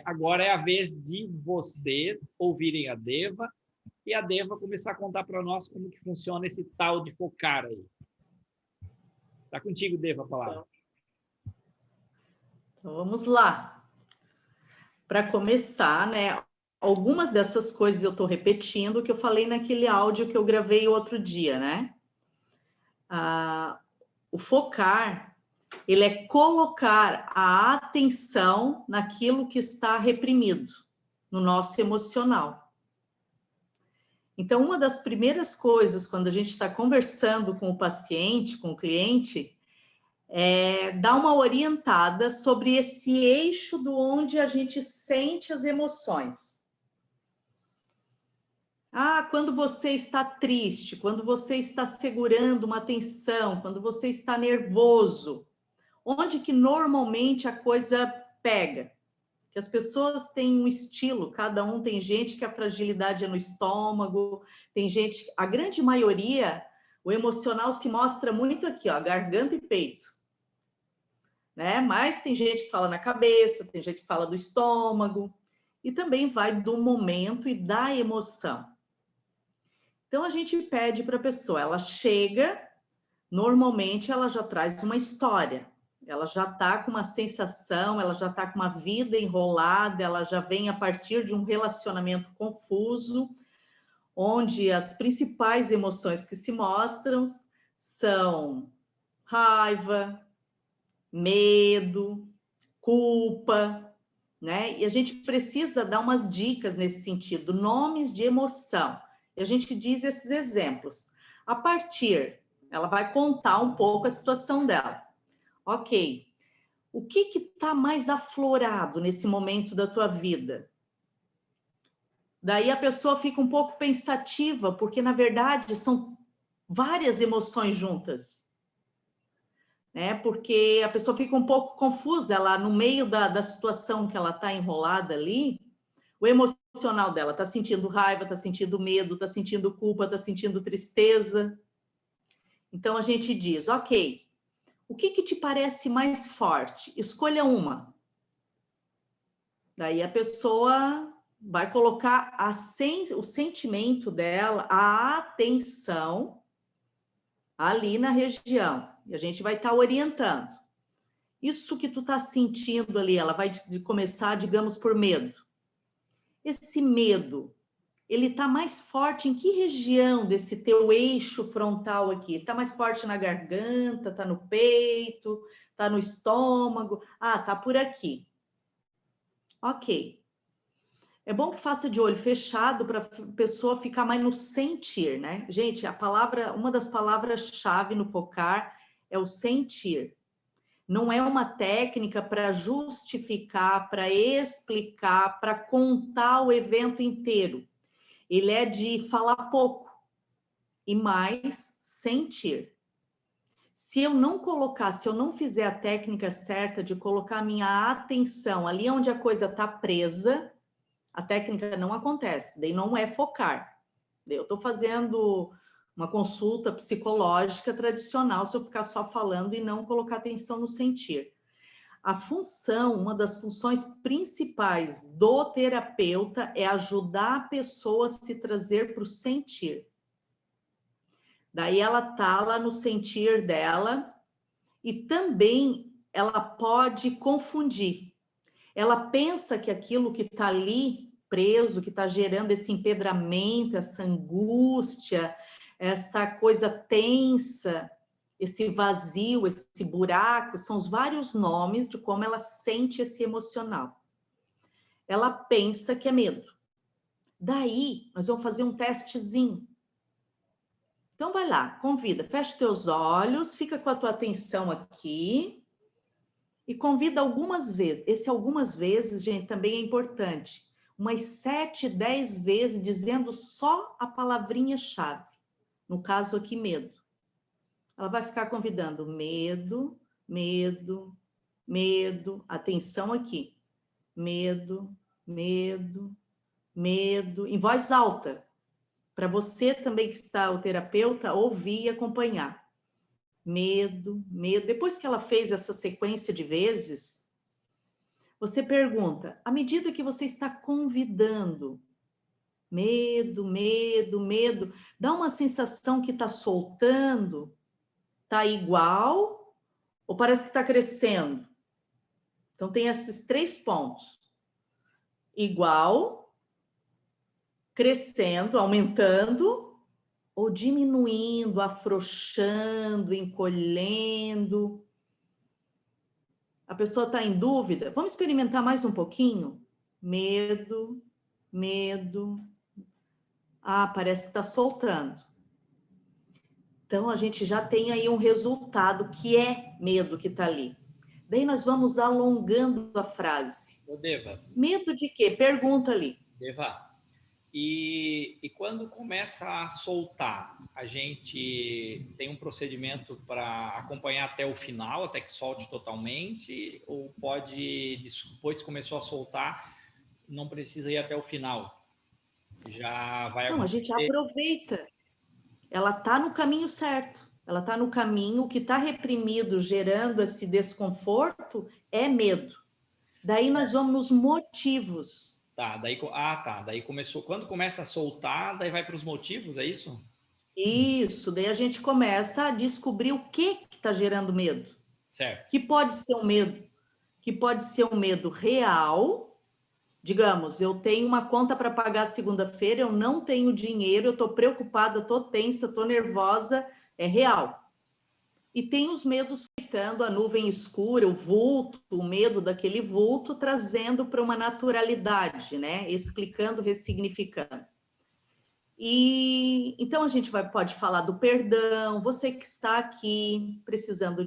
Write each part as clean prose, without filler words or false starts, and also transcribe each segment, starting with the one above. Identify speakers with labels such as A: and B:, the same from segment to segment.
A: Agora é a vez de vocês ouvirem a Deva e a Deva começar a contar para nós como que funciona esse tal de focar aí. Está contigo, Deva, a palavra.
B: Então, vamos lá. Para começar, né? Algumas dessas coisas eu estou repetindo que eu falei naquele áudio que eu gravei outro dia, né? O focar, ele é colocar a atenção naquilo que está reprimido no nosso emocional. Então, uma das primeiras coisas, quando a gente está conversando com o paciente, com o cliente, é dar uma orientada sobre esse eixo do onde a gente sente as emoções. Quando você está triste, quando você está segurando uma tensão, quando você está nervoso, onde que normalmente a coisa pega? Que as pessoas têm um estilo, cada um tem gente que a fragilidade é no estômago, tem gente, a grande maioria, o emocional se mostra muito aqui, ó, garganta e peito, né? Mas tem gente que fala na cabeça, tem gente que fala do estômago, e também vai do momento e da emoção. Então, a gente pede para a pessoa, ela chega, normalmente ela já traz uma história, ela já está com uma sensação, ela já está com uma vida enrolada, ela já vem a partir de um relacionamento confuso, onde as principais emoções que se mostram são raiva, medo, culpa, né? E a gente precisa dar umas dicas nesse sentido, nomes de emoção. E a gente diz esses exemplos. A partir, ela vai contar um pouco a situação dela. Ok, o que está mais aflorado nesse momento da tua vida? Daí a pessoa fica um pouco pensativa, porque na verdade são várias emoções juntas. Né? Porque a pessoa fica um pouco confusa, ela no meio da situação que ela está enrolada ali, o emocional dela está sentindo raiva, está sentindo medo, está sentindo culpa, está sentindo tristeza. Então a gente diz, ok, o que te parece mais forte? Escolha uma. Daí a pessoa vai colocar o sentimento dela, a atenção ali na região. E a gente vai estar orientando. Isso que tu está sentindo ali, ela vai começar, digamos, por medo. Esse medo, ele está mais forte em que região desse teu eixo frontal aqui? Ele está mais forte na garganta, está no peito, está no estômago? Está por aqui. Ok. É bom que faça de olho fechado para a pessoa ficar mais no sentir, né? Gente, uma das palavras-chave no focar é o sentir. Não é uma técnica para justificar, para explicar, para contar o evento inteiro. Ele é de falar pouco e mais sentir. Se eu não fizer a técnica certa de colocar minha atenção ali onde a coisa está presa, a técnica não acontece, daí não é focar. Eu estou fazendo uma consulta psicológica tradicional se eu ficar só falando e não colocar atenção no sentir. Uma das funções principais do terapeuta é ajudar a pessoa a se trazer para o sentir. Daí ela está lá no sentir dela e também ela pode confundir. Ela pensa que aquilo que está ali preso, que está gerando esse empedramento, essa angústia, essa coisa tensa, esse vazio, esse buraco, são os vários nomes de como ela sente esse emocional. Ela pensa que é medo. Daí, nós vamos fazer um testezinho. Então, vai lá, convida, fecha teus olhos, fica com a tua atenção aqui e convida algumas vezes. Esse algumas vezes, gente, também é importante. Umas 7, 10 vezes, dizendo só a palavrinha-chave. No caso aqui, medo. Ela vai ficar convidando medo, medo, medo, atenção aqui. Medo, medo, medo, em voz alta. Para você também que está o terapeuta ouvir e acompanhar. Medo, medo. Depois que ela fez essa sequência de vezes, Você pergunta, à medida que você está convidando, medo, medo, medo, dá uma sensação que está soltando, está igual ou parece que está crescendo? Então, tem esses 3 pontos. Igual, crescendo, aumentando, ou diminuindo, afrouxando, encolhendo. A pessoa está em dúvida. Vamos experimentar mais um pouquinho? Medo, medo. Ah, parece que está soltando. Então, a gente já tem aí um resultado que é medo que está ali. Daí nós vamos alongando a frase.
A: Ô, Deva,
B: Medo de quê? Pergunta ali.
A: Deva, e quando começa a soltar, a gente tem um procedimento para acompanhar até o final, até que solte totalmente, ou pode, depois que começou a soltar, não precisa ir até o final? Já vai
B: Não, a gente
A: acontecer?
B: aproveita. Ela está no caminho certo. Ela está no caminho. O que está reprimido, gerando esse desconforto, é medo. Daí nós vamos nos motivos.
A: Tá, daí começou. Quando começa a soltar, daí vai para os motivos, é isso?
B: Isso, daí a gente começa a descobrir o que está gerando medo.
A: Certo.
B: Que pode ser um medo, que pode ser um medo real. Digamos, eu tenho uma conta para pagar segunda-feira, eu não tenho dinheiro, eu estou preocupada, estou tensa, estou nervosa, é real. E tem os medos ficando, a nuvem escura, o vulto, o medo daquele vulto, trazendo para uma naturalidade, né? Explicando, ressignificando. E então a gente pode falar do perdão, você que está aqui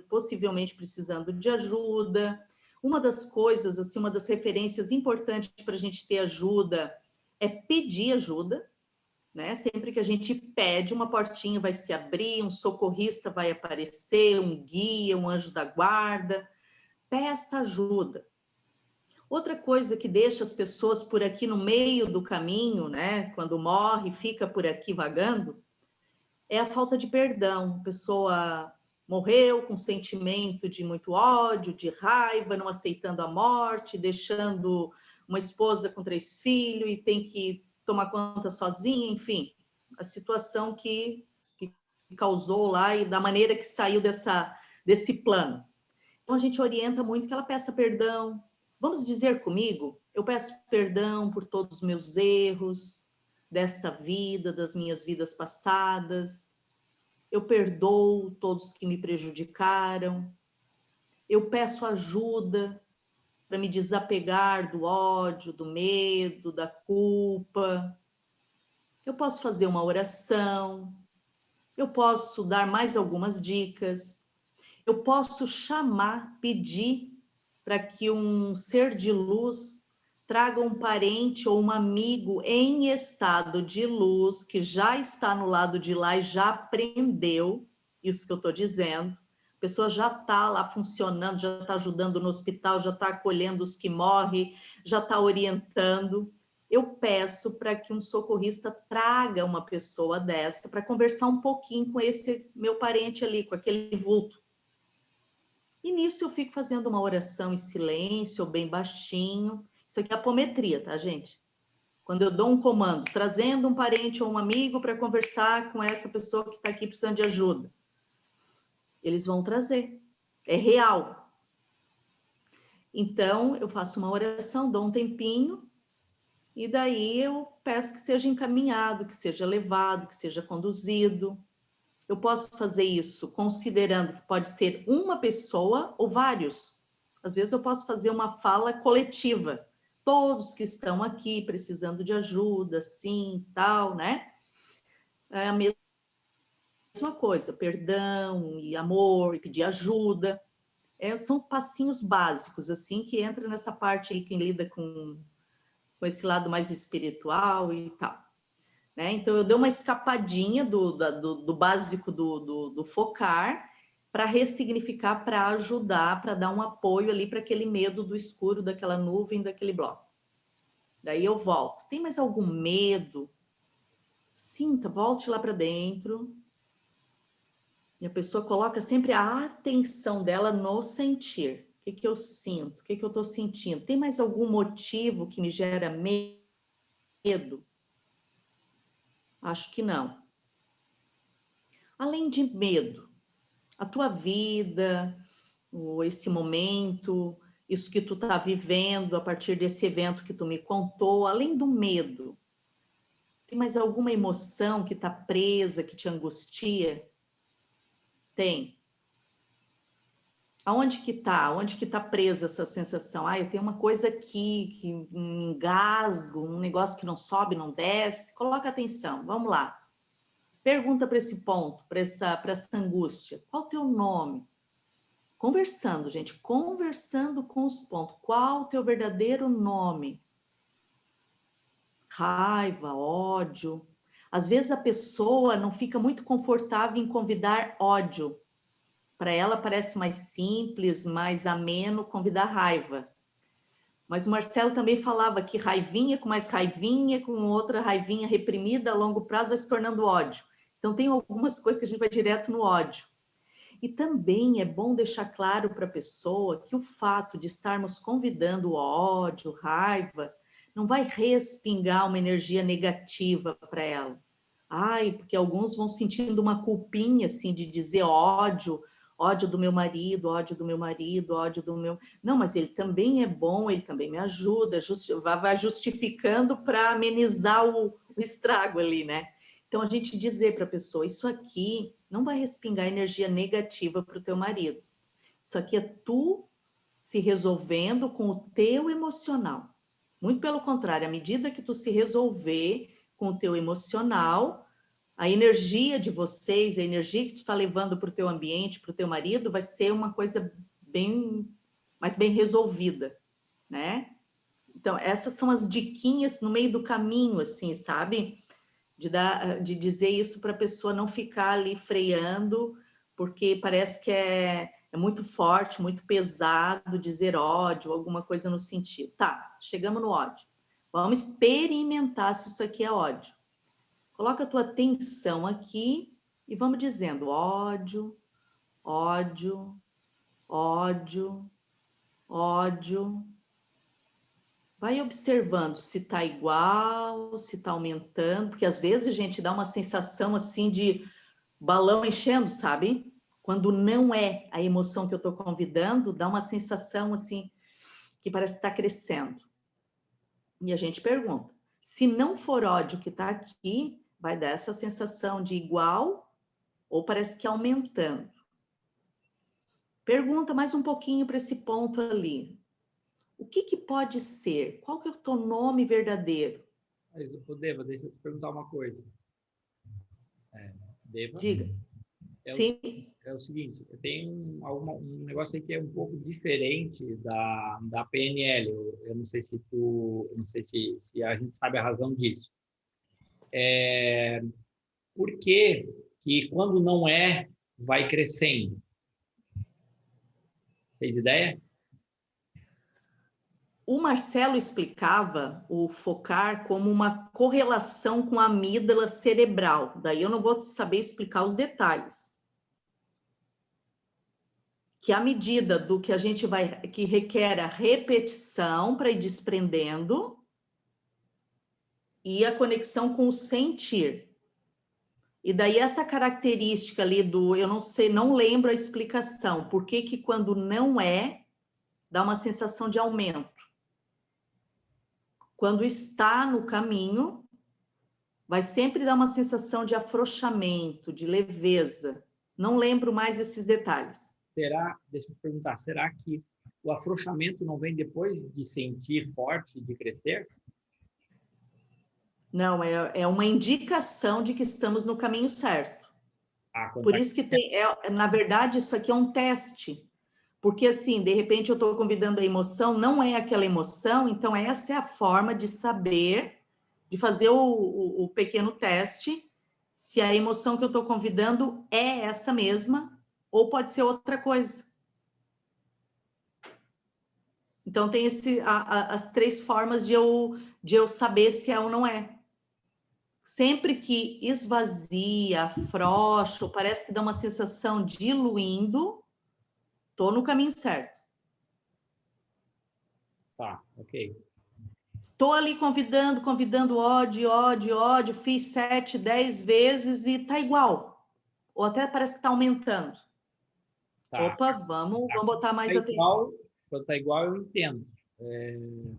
B: possivelmente precisando de ajuda. Uma das coisas, assim, uma das referências importantes para a gente ter ajuda é pedir ajuda, né? Sempre que a gente pede, uma portinha vai se abrir, um socorrista vai aparecer, um guia, um anjo da guarda. Peça ajuda. Outra coisa que deixa as pessoas por aqui no meio do caminho, né? Quando morre, fica por aqui vagando, é a falta de perdão. A pessoa morreu com sentimento de muito ódio, de raiva, não aceitando a morte, deixando uma esposa com 3 filhos e tem que tomar conta sozinha, enfim, a situação que causou lá e da maneira que saiu desse plano. Então, a gente orienta muito que ela peça perdão. Vamos dizer comigo? Eu peço perdão por todos os meus erros, desta vida, das minhas vidas passadas. Eu perdoo todos que me prejudicaram. Eu peço ajuda para me desapegar do ódio, do medo, da culpa. Eu posso fazer uma oração. Eu posso dar mais algumas dicas. Eu posso chamar, pedir para que um ser de luz traga um parente ou um amigo em estado de luz, que já está no lado de lá e já aprendeu isso que eu estou dizendo. A pessoa já está lá funcionando, já está ajudando no hospital, já está acolhendo os que morrem, já está orientando. Eu peço para que um socorrista traga uma pessoa dessa para conversar um pouquinho com esse meu parente ali, com aquele vulto. E nisso eu fico fazendo uma oração em silêncio, ou bem baixinho. Isso aqui é apometria, tá, gente? Quando eu dou um comando, trazendo um parente ou um amigo para conversar com essa pessoa que está aqui precisando de ajuda. Eles vão trazer. É real. Então, eu faço uma oração, dou um tempinho, e daí eu peço que seja encaminhado, que seja levado, que seja conduzido. Eu posso fazer isso considerando que pode ser uma pessoa ou vários. Às vezes eu posso fazer uma fala coletiva. Todos que estão aqui precisando de ajuda, sim, tal, né? É a mesma coisa, perdão e amor, e pedir ajuda. São passinhos básicos, assim, que entra nessa parte aí, quem lida com esse lado mais espiritual e tal. Né? Então, eu dei uma escapadinha do básico do focar para ressignificar, para ajudar, para dar um apoio ali para aquele medo do escuro, daquela nuvem, daquele bloco. Daí eu volto. Tem mais algum medo? Sinta, volte lá para dentro. E a pessoa coloca sempre a atenção dela no sentir. que eu sinto? O que eu estou sentindo? Tem mais algum motivo que me gera medo? Acho que não. Além de medo, a tua vida, esse momento, isso que tu está vivendo a partir desse evento que tu me contou, além do medo, tem mais alguma emoção que está presa, que te angustia? Tem. Aonde que está? Onde que está presa essa sensação? Ah, eu tenho uma coisa aqui, que um engasgo, um negócio que não sobe, não desce. Coloca atenção, vamos lá. Pergunta para esse ponto, para essa angústia. Qual o teu nome? Conversando, gente, conversando com os pontos. Qual o teu verdadeiro nome? Raiva, ódio. Às vezes a pessoa não fica muito confortável em convidar ódio. Para ela parece mais simples, mais ameno convidar raiva. Mas o Marcelo também falava que raivinha com mais raivinha, com outra raivinha reprimida a longo prazo vai se tornando ódio. Então tem algumas coisas que a gente vai direto no ódio. E também é bom deixar claro para a pessoa que o fato de estarmos convidando ódio, raiva, não vai respingar uma energia negativa para ela. Ai, porque alguns vão sentindo uma culpinha, assim, de dizer ódio, ódio do meu marido, ódio do meu marido, ódio do meu... Não, mas ele também é bom, ele também me ajuda, vai justificando para amenizar o estrago ali, né? Então, a gente dizer para a pessoa, isso aqui não vai respingar energia negativa para o teu marido. Isso aqui é tu se resolvendo com o teu emocional. Muito pelo contrário, à medida que tu se resolver com o teu emocional, a energia de vocês, a energia que tu está levando para o teu ambiente, para o teu marido, vai ser uma coisa mais bem resolvida, né? Então, essas são as diquinhas no meio do caminho, assim, sabe? De dizer isso para a pessoa não ficar ali freando, porque parece que é muito forte, muito pesado dizer ódio, alguma coisa no sentido. Tá, chegamos no ódio. Vamos experimentar se isso aqui é ódio. Coloca a tua atenção aqui e vamos dizendo ódio, ódio, ódio, ódio. Vai observando se está igual, se está aumentando, porque às vezes a gente dá uma sensação assim de balão enchendo, sabe? Quando não é a emoção que eu estou convidando, dá uma sensação assim que parece estar crescendo. E a gente pergunta, se não for ódio que está aqui, vai dar essa sensação de igual ou parece que aumentando. Pergunta mais um pouquinho para esse ponto ali. O que pode ser? Qual que é o teu nome verdadeiro?
A: Deva, deixa eu te perguntar uma coisa. Deva?
B: Diga. Sim.
A: É o seguinte, eu tenho um negócio aí que é um pouco diferente da PNL. Eu não sei se a gente sabe a razão disso. Por que quando não é, vai crescendo? Fez ideia?
B: O Marcelo explicava o focar como uma correlação com a amígdala cerebral. Daí eu não vou saber explicar os detalhes. Que à medida do que a gente que requer a repetição para ir desprendendo e a conexão com o sentir. E daí essa característica ali eu não sei, não lembro a explicação. Por que quando não é, dá uma sensação de aumento. Quando está no caminho, vai sempre dar uma sensação de afrouxamento, de leveza. Não lembro mais esses detalhes.
A: Deixa eu te perguntar, será que o afrouxamento não vem depois de sentir forte, de crescer?
B: Não, é uma indicação de que estamos no caminho certo. Por isso que na verdade, isso aqui é um teste. Porque, assim, de repente eu estou convidando a emoção, não é aquela emoção, então essa é a forma de saber, de fazer o pequeno teste, se a emoção que eu estou convidando é essa mesma, ou pode ser outra coisa. Então, tem as três formas de eu saber se é ou não é. Sempre que esvazia, afrouxa, ou parece que dá uma sensação diluindo, estou no caminho certo.
A: Tá, ok.
B: Estou ali convidando ódio, fiz 7, 10 vezes e tá igual. Ou até parece que tá aumentando.
A: Tá.
B: Opa, vamos
A: Tá.
B: botar mais atenção.
A: Quando tá igual, eu entendo.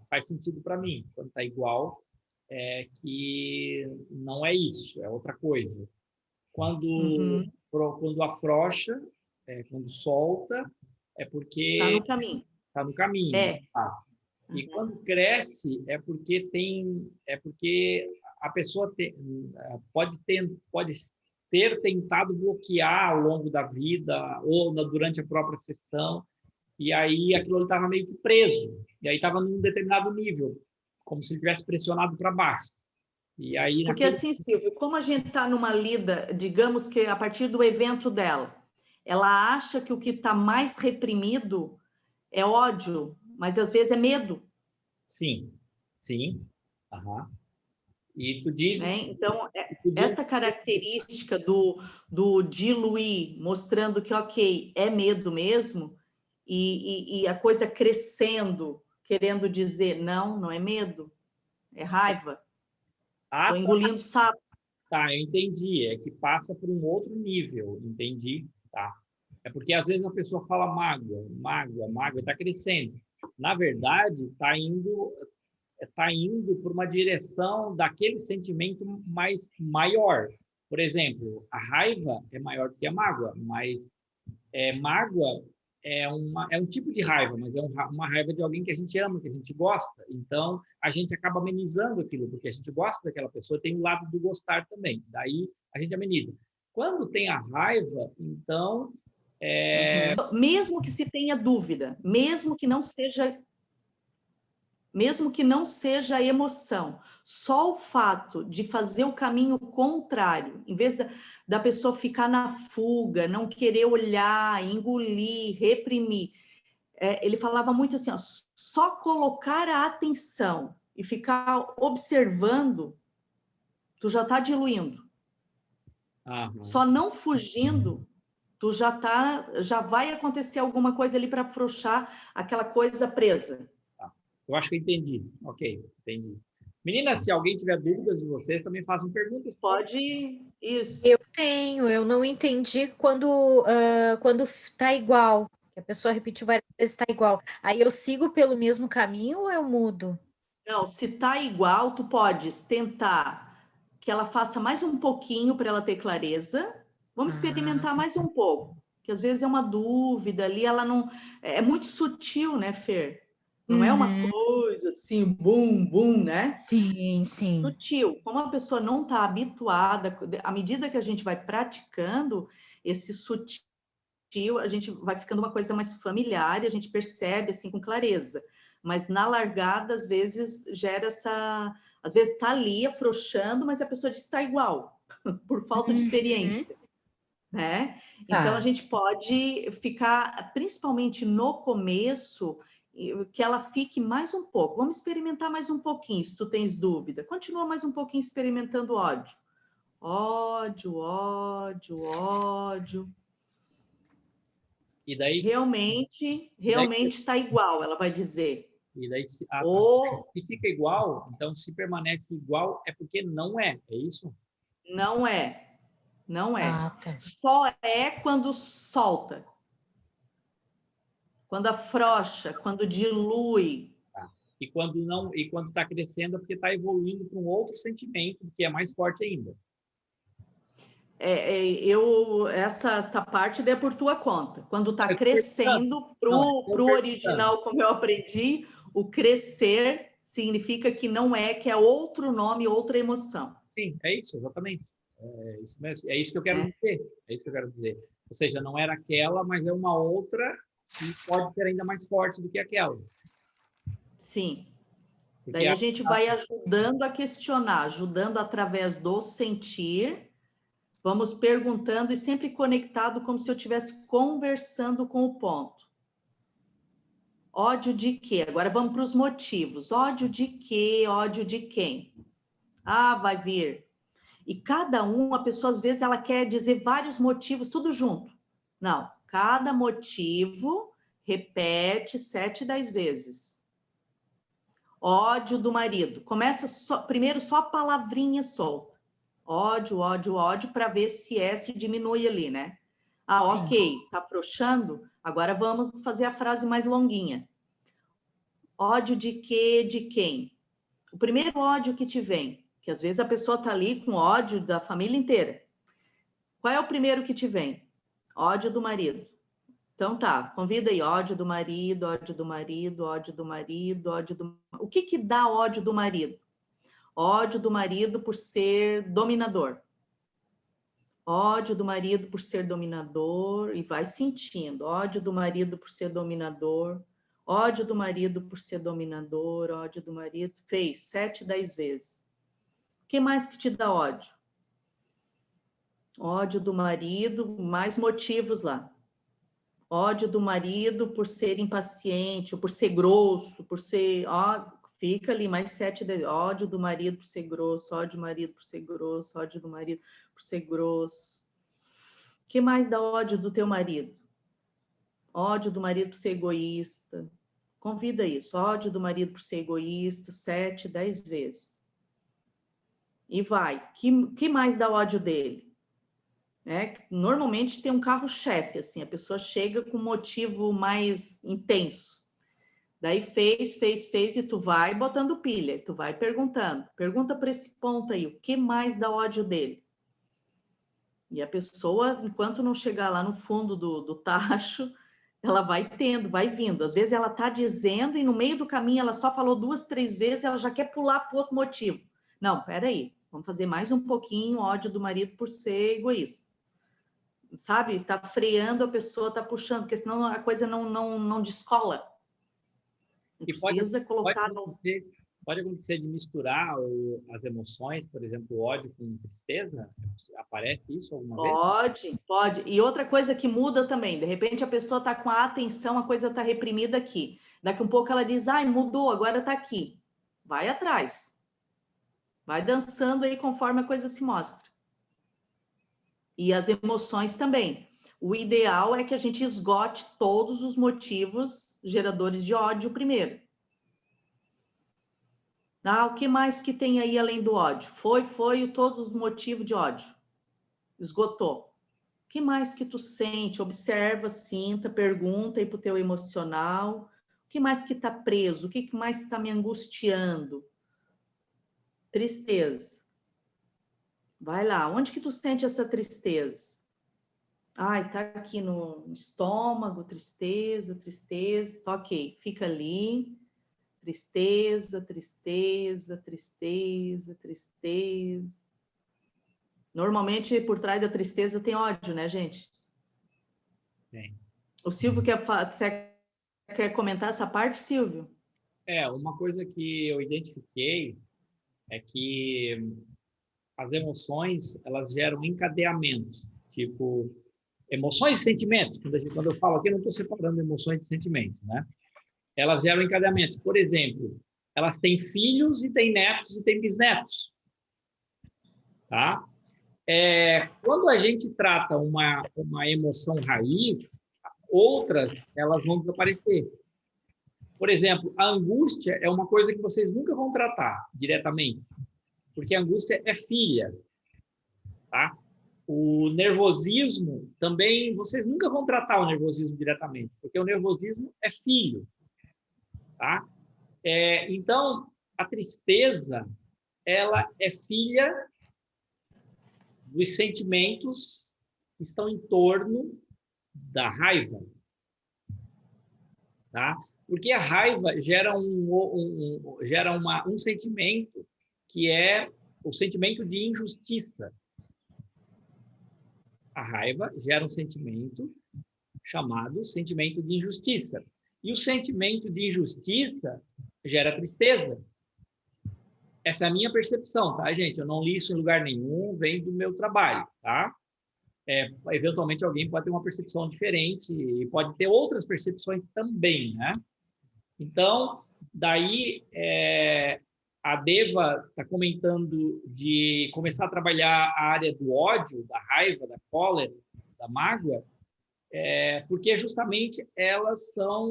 A: Faz sentido para mim. Quando tá igual, é que não é isso, é outra coisa. Quando,
B: Uhum,
A: quando afrouxa, quando solta, é
B: tá
A: porque
B: no caminho.
A: está no caminho.
B: É.
A: Tá? E
B: Uhum.
A: quando cresce, é porque a pessoa pode ter tentado bloquear ao longo da vida ou durante a própria sessão, e aí aquilo estava meio que preso, e aí estava num determinado nível, como se tivesse pressionado para baixo. E aí
B: Porque
A: naquele
B: assim, Silvio, como a gente está numa lida, digamos que a partir do evento dela, ela acha que o que está mais reprimido é ódio, mas às vezes é medo,
A: sim, sim, aham. E tu dizes,
B: né? Então,
A: tu diz,
B: essa característica do diluir, mostrando que, ok, é medo mesmo, e a coisa crescendo, querendo dizer, não, não é medo, é raiva.
A: ah,
B: Estou engolindo sapo.
A: tá, eu entendi. É que passa por um outro nível, entendi. Tá. É porque às vezes a pessoa fala mágoa, está crescendo. Na verdade, tá indo por uma direção daquele sentimento mais maior. Por exemplo, a raiva é maior do que a mágoa, mas mágoa é um tipo de raiva, mas é uma raiva de alguém que a gente ama, que a gente gosta. Então, a gente acaba amenizando aquilo, porque a gente gosta daquela pessoa, tem o lado do gostar também. Daí, a gente ameniza. Quando tem a raiva, então,
B: Uhum. Mesmo que se tenha dúvida, mesmo que não seja emoção, só o fato de fazer o caminho contrário, em vez da pessoa ficar na fuga, não querer olhar, engolir, reprimir, ele falava muito assim, ó, só colocar a atenção e ficar observando, tu já está diluindo.
A: aham,
B: Só não fugindo, já vai acontecer alguma coisa ali para afrouxar aquela coisa presa.
A: tá. Eu acho que eu entendi. Ok, entendi. Meninas, se alguém tiver dúvidas de vocês, também façam perguntas.
B: Pode isso.
C: Eu tenho, eu não entendi quando tá igual, que a pessoa repetiu várias vezes, tá igual. Aí eu sigo pelo mesmo caminho ou eu mudo?
B: Não, se tá igual, tu podes tentar que ela faça mais um pouquinho para ela ter clareza. Vamos
C: Ah,
B: experimentar mais um pouco, que às vezes é uma dúvida ali, ela não é muito sutil, né, Fer? Não é uma
C: uhum.
B: coisa assim, bum, bum, né?
C: Sim, sim.
B: Sutil. Como a pessoa não está habituada, à medida que a gente vai praticando esse sutil, a gente vai ficando uma coisa mais familiar e a gente percebe assim com clareza. Mas na largada, às vezes, gera essa. Às vezes está ali afrouxando, mas a pessoa diz que está igual, por falta de
C: Uhum.
B: experiência, né? Então a
C: Tá.
B: gente pode ficar, principalmente no começo, que ela fique mais um pouco. Vamos experimentar mais um pouquinho, se tu tens dúvida. Continua mais um pouquinho experimentando ódio. Ódio, ódio, ódio.
A: E daí, daí,
B: Realmente está igual, ela vai dizer.
A: tá.
B: Ou
A: Se fica igual, então se permanece igual, é porque não é isso?
B: não é, não é.
C: Ah, tá.
B: Só é quando solta, quando afrouxa, quando dilui.
A: Tá. E quando está crescendo, é porque está evoluindo para um outro sentimento que é mais forte ainda.
B: Essa parte é por tua conta. Quando está
A: Eu tô perguntando.
B: crescendo para
A: Não, eu tô
B: o
A: perguntando.
B: original, como eu aprendi, o crescer significa que não é, que é outro nome, outra emoção.
A: Sim, é isso, exatamente. É isso mesmo. É isso que eu quero
B: Né?
A: dizer. É isso que eu quero dizer. Ou seja, não era aquela, mas é uma outra e pode ser ainda mais forte do que aquela.
B: Sim.
A: Porque
B: Daí a gente vai ajudando a questionar, ajudando através do sentir, vamos perguntando e sempre conectado como se eu estivesse conversando com o ponto. Ódio de quê? Agora vamos para os motivos. Ódio de quê? Ódio de quem? Ah, vai vir. E cada um, a pessoa às vezes ela quer dizer vários motivos, tudo junto. Não, cada motivo repete 7, 10 vezes. Ódio do marido. Começa primeiro só palavrinha solta. Ódio, ódio, ódio, para ver se diminui ali, né? Ah,
C: Sim.
B: ok, tá afrouxando. Agora vamos fazer a frase mais longuinha. Ódio de quê? De quem? O primeiro ódio que te vem, que às vezes a pessoa tá ali com ódio da família inteira. Qual é o primeiro que te vem? Ódio do marido. Então tá, convida aí, ódio do marido, ódio do marido, ódio do marido, ódio do... O que dá ódio do marido? Ódio do marido por ser dominador. Ódio do marido por ser dominador, e vai sentindo. Ódio do marido por ser dominador. Ódio do marido por ser dominador. Ódio do marido. Fez 7, 10 vezes. O que mais que te dá ódio? Ódio do marido, mais motivos lá. Ódio do marido por ser impaciente, ou por ser grosso, por ser... Ó, fica ali mais 7, 10. Ódio do marido por ser grosso, ódio do marido por ser grosso, ódio do marido por ser grosso. O que mais dá ódio do teu marido? Ódio do marido por ser egoísta. Convida isso. Ódio do marido por ser egoísta, 7, 10 vezes. E vai. Que mais dá ódio dele? Normalmente tem um carro-chefe, assim, a pessoa chega com um motivo mais intenso. Daí fez, e tu vai botando pilha, tu vai perguntando. Pergunta para esse ponto aí, o que mais dá ódio dele? E a pessoa, enquanto não chegar lá no fundo do tacho, ela vai vindo. Às vezes ela está dizendo e no meio do caminho ela só falou 2, 3 vezes, ela já quer pular para outro motivo. Não, peraí, vamos fazer mais um pouquinho ódio do marido por ser egoísta. Sabe? Tá freando a pessoa, tá puxando, porque senão a coisa não descola. Não precisa colocar
A: pode acontecer de misturar as emoções, por exemplo, ódio com tristeza? Aparece isso alguma vez?
B: Pode. E outra coisa que muda também, de repente a pessoa tá com a atenção, a coisa tá reprimida aqui. Daqui um pouco ela diz, ai, mudou, agora tá aqui. Vai atrás. Vai dançando aí conforme a coisa se mostra. E as emoções também. O ideal é que a gente esgote todos os motivos geradores de ódio primeiro. Ah, o que mais que tem aí além do ódio? Foi todos os motivos de ódio. Esgotou. O que mais que tu sente? Observa, sinta, pergunta aí pro teu emocional. O que mais que tá preso? O que mais está me angustiando? Tristeza. Vai lá, onde que tu sente essa tristeza? Ai, tá aqui no estômago, tristeza. Tá, ok, fica ali. Tristeza. Normalmente, por trás da tristeza tem ódio, né, gente?
A: Tem.
B: O Silvio quer comentar essa parte, Silvio?
A: Uma coisa que eu identifiquei é que as emoções, elas geram encadeamentos, tipo, emoções e sentimentos. Quando eu falo aqui, eu não estou separando emoções de sentimentos, né? Elas geram encadeamentos. Por exemplo, elas têm filhos e têm netos e têm bisnetos. Tá? Quando a gente trata uma emoção raiz, outras elas vão desaparecer. Por exemplo, a angústia é uma coisa que vocês nunca vão tratar diretamente, porque a angústia é filha. Tá? O nervosismo também, vocês nunca vão tratar o nervosismo diretamente, porque o nervosismo é filho. Tá? Então, a tristeza, ela é filha dos sentimentos que estão em torno da raiva. Tá? Porque a raiva gera um sentimento que é o sentimento de injustiça. A raiva gera um sentimento chamado sentimento de injustiça. E o sentimento de injustiça gera tristeza. Essa é a minha percepção, tá, gente? Eu não li isso em lugar nenhum, vem do meu trabalho, tá? Eventualmente alguém pode ter uma percepção diferente e pode ter outras percepções também, né? Então, daí a Deva está comentando de começar a trabalhar a área do ódio, da raiva, da cólera, da mágoa, porque justamente elas são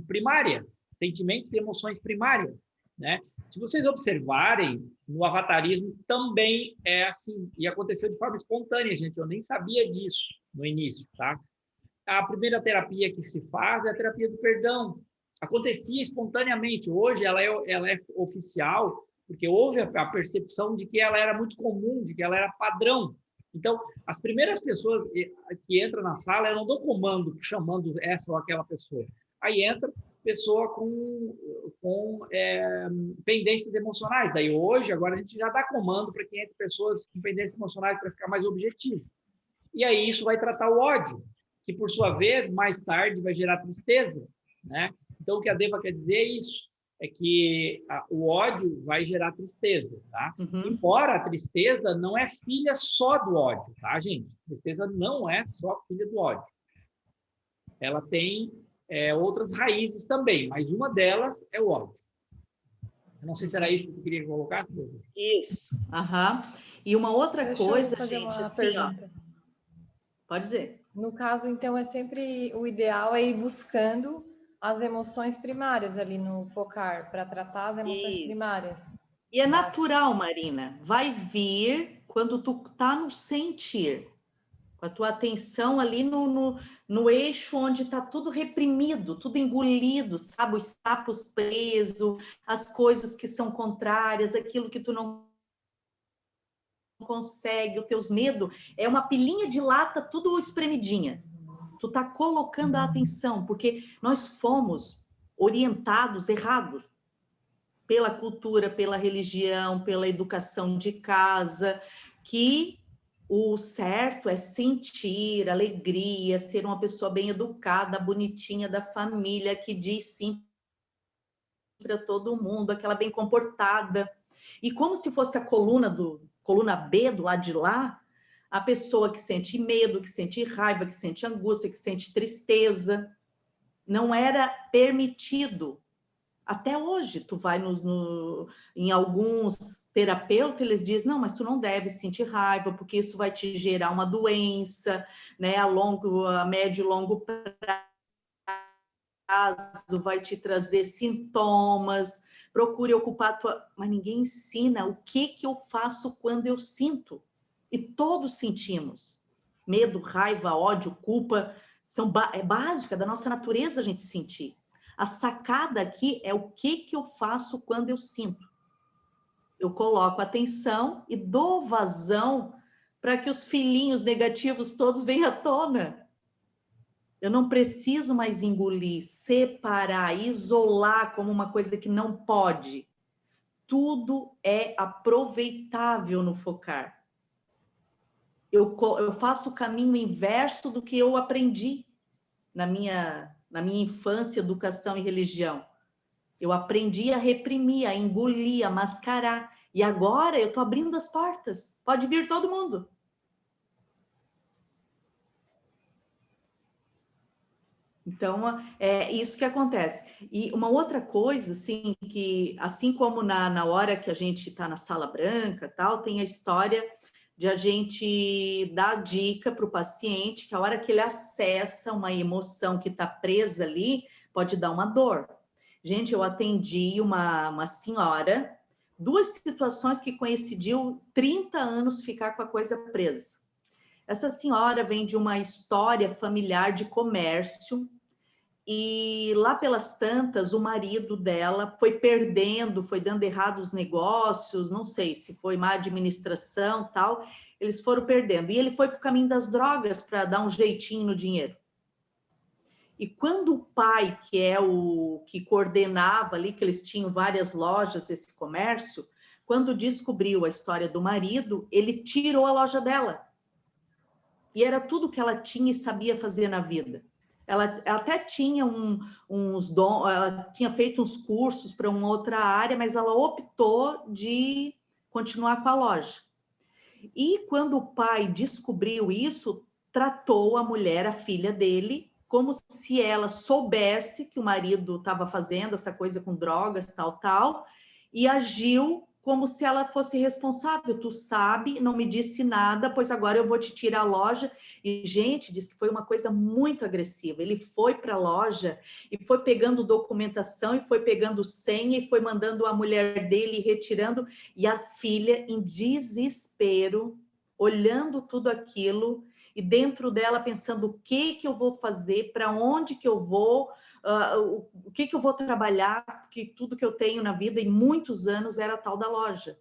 A: primárias, sentimentos e emoções primárias. né? Se vocês observarem, no avatarismo também é assim, e aconteceu de forma espontânea, gente, eu nem sabia disso no início, tá? A primeira terapia que se faz é a terapia do perdão. Acontecia espontaneamente, hoje ela é oficial, porque houve a percepção de que ela era muito comum, de que ela era padrão. Então, as primeiras pessoas que entram na sala, eu não dou comando chamando essa ou aquela pessoa. Aí entra pessoa com pendências emocionais. Daí hoje, agora a gente já dá comando para que entre pessoas com pendências emocionais para ficar mais objetivo. E aí isso vai tratar o ódio, que por sua vez, mais tarde, vai gerar tristeza, né? Então, o que a Deva quer dizer é isso, é que o ódio vai gerar tristeza, tá? Embora a tristeza não é filha só do ódio, tá, gente? A tristeza não é só filha do ódio. Ela tem outras raízes também, mas uma delas é o ódio. Eu não sei se era isso que eu queria colocar.
B: Isso, E uma outra coisa, gente, assim, ó. Pode dizer.
D: No caso, então, é sempre o ideal é ir buscando as emoções primárias ali no focar, para tratar as emoções primárias.
B: E é natural, Marina. Vai vir quando tu tá no sentir, com a tua atenção ali no eixo onde está tudo reprimido, tudo engolido, sabe? Os sapos presos, as coisas que são contrárias, aquilo que tu não consegue, os teus medos, é uma pilinha de lata, tudo espremidinha. Tu tá colocando a atenção, porque nós fomos orientados errados pela cultura, pela religião, pela educação de casa, que o certo é sentir alegria, ser uma pessoa bem educada, bonitinha da família, que diz sim para todo mundo, aquela bem comportada. E como se fosse a coluna B do lado de lá, a pessoa que sente medo, que sente raiva, que sente angústia, que sente tristeza, não era permitido. Até hoje, tu vai em alguns terapeutas, eles dizem, não, mas tu não deve sentir raiva, porque isso vai te gerar uma doença, né, a médio e longo prazo, vai te trazer sintomas, procure ocupar a tua... Mas ninguém ensina o que eu faço quando eu sinto. E todos sentimos. Medo, raiva, ódio, culpa, é básica da nossa natureza a gente sentir. A sacada aqui é o que eu faço quando eu sinto. Eu coloco atenção e dou vazão para que os filhinhos negativos todos venham à tona. Eu não preciso mais engolir, separar, isolar como uma coisa que não pode. Tudo é aproveitável no focar. Eu faço o caminho inverso do que eu aprendi na minha infância, educação e religião. Eu aprendi a reprimir, a engolir, a mascarar. E agora eu estou abrindo as portas. Pode vir todo mundo. Então, é isso que acontece. E uma outra coisa, assim, que assim como na hora que a gente está na sala branca, tal, tem a história de a gente dar dica para o paciente que a hora que ele acessa uma emoção que está presa ali, pode dar uma dor. Gente, eu atendi uma senhora, 2 situações que coincidiu 30 anos ficar com a coisa presa. Essa senhora vem de uma história familiar de comércio, e lá pelas tantas, o marido dela foi perdendo, foi dando errado os negócios, não sei se foi má administração, tal, eles foram perdendo. E ele foi para o caminho das drogas para dar um jeitinho no dinheiro. E quando o pai, que é o que coordenava ali, que eles tinham várias lojas, esse comércio, quando descobriu a história do marido, ele tirou a loja dela. E era tudo que ela tinha e sabia fazer na vida. Ela até tinha ela tinha feito uns cursos para uma outra área, mas ela optou de continuar com a loja. E quando o pai descobriu isso, tratou a mulher, a filha dele, como se ela soubesse que o marido estava fazendo essa coisa com drogas, tal, e agiu como se ela fosse responsável. Tu sabe, não me disse nada, pois agora eu vou te tirar a loja. E, gente, diz que foi uma coisa muito agressiva. Ele foi para a loja e foi pegando documentação, e foi pegando senha, e foi mandando a mulher dele retirando. E a filha, em desespero, olhando tudo aquilo, e dentro dela pensando o que eu vou fazer, para onde que eu vou, o que eu vou trabalhar, porque tudo que eu tenho na vida, em muitos anos, era a tal da loja.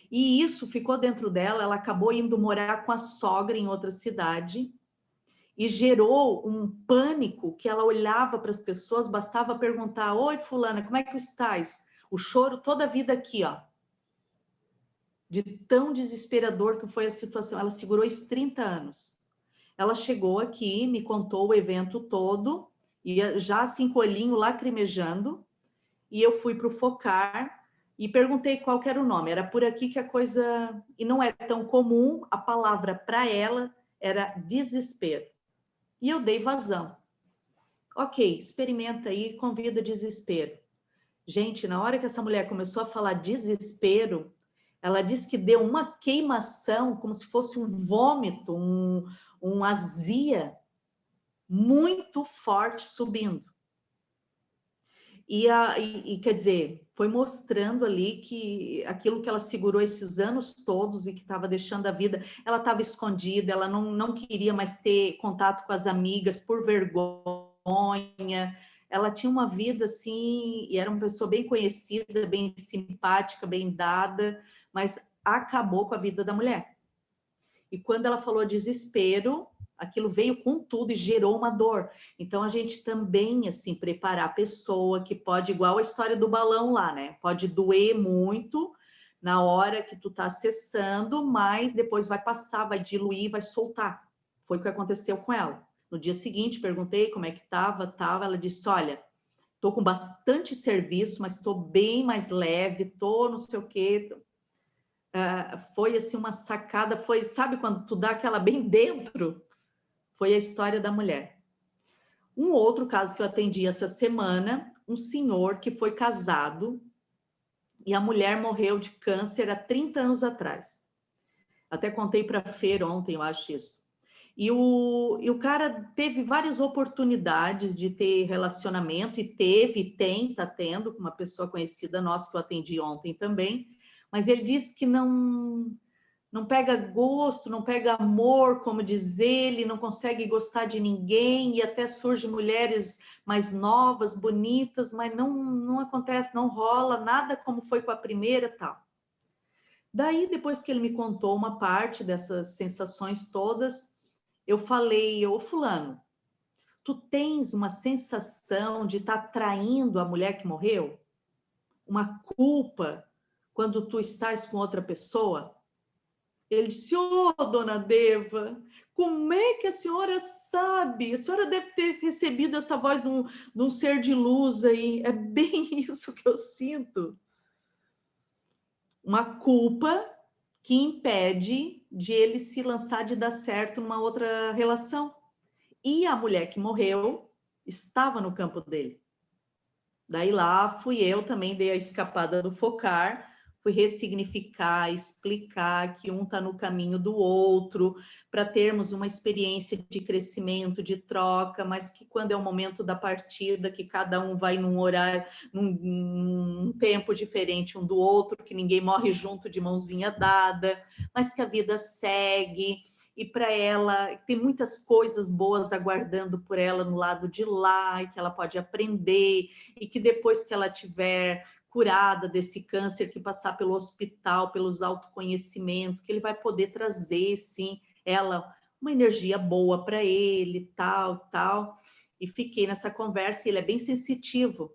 B: E isso ficou dentro dela, ela acabou indo morar com a sogra em outra cidade, e gerou um pânico que ela olhava para as pessoas, bastava perguntar: oi, fulana, como é que estás? O choro toda a vida aqui, ó. De tão desesperador que foi a situação. Ela segurou isso 30 anos. Ela chegou aqui, me contou o evento todo, e já assim, com o olhinho lacrimejando, e eu fui para o Focar e perguntei qual que era o nome. Era por aqui que a coisa... E não é tão comum, a palavra para ela era desespero. E eu dei vazão. Ok, experimenta aí, convida desespero. Gente, na hora que essa mulher começou a falar desespero, ela disse que deu uma queimação, como se fosse um vômito, um azia muito forte subindo. E quer dizer, foi mostrando ali que aquilo que ela segurou esses anos todos e que estava deixando a vida, ela estava escondida, ela não queria mais ter contato com as amigas por vergonha. Ela tinha uma vida assim, e era uma pessoa bem conhecida, bem simpática, bem dada, mas acabou com a vida da mulher. E quando ela falou desespero, aquilo veio com tudo e gerou uma dor. Então, a gente também, assim, preparar a pessoa que pode, igual a história do balão lá, né? Pode doer muito na hora que tu tá acessando, mas depois vai passar, vai diluir, vai soltar. Foi o que aconteceu com ela. No dia seguinte, perguntei como é que tava, ela disse, olha, tô com bastante serviço, mas tô bem mais leve, tô não sei o quê. Foi, assim, uma sacada, foi, sabe quando tu dá aquela bem dentro? Foi a história da mulher. Um outro caso que eu atendi essa semana, um senhor que foi casado e a mulher morreu de câncer há 30 anos atrás. Até contei para a Fer ontem, eu acho isso. E o cara teve várias oportunidades de ter relacionamento, e está tendo, com uma pessoa conhecida nossa que eu atendi ontem também, mas ele disse que não pega gosto, não pega amor, como diz ele, não consegue gostar de ninguém, e até surgem mulheres mais novas, bonitas, mas não acontece, não rola nada como foi com a primeira, tal. Daí, depois que ele me contou uma parte dessas sensações todas, eu falei, ô fulano, tu tens uma sensação de estar traindo a mulher que morreu? Uma culpa quando tu estás com outra pessoa? Ele disse, dona Deva, como é que a senhora sabe? A senhora deve ter recebido essa voz de um ser de luz aí. É bem isso que eu sinto. Uma culpa que impede de ele se lançar de dar certo numa outra relação. E a mulher que morreu estava no campo dele. Daí lá fui eu, também dei a escapada do Focar, fui ressignificar, explicar que um está no caminho do outro, para termos uma experiência de crescimento, de troca, mas que quando é o momento da partida, que cada um vai num horário, num tempo diferente um do outro, que ninguém morre junto de mãozinha dada, mas que a vida segue. E para ela, tem muitas coisas boas aguardando por ela no lado de lá, e que ela pode aprender, e que depois que ela tiver curada desse câncer, que passar pelo hospital, pelos autoconhecimento, que ele vai poder trazer, sim, ela, uma energia boa para ele, tal. E fiquei nessa conversa, e ele é bem sensitivo.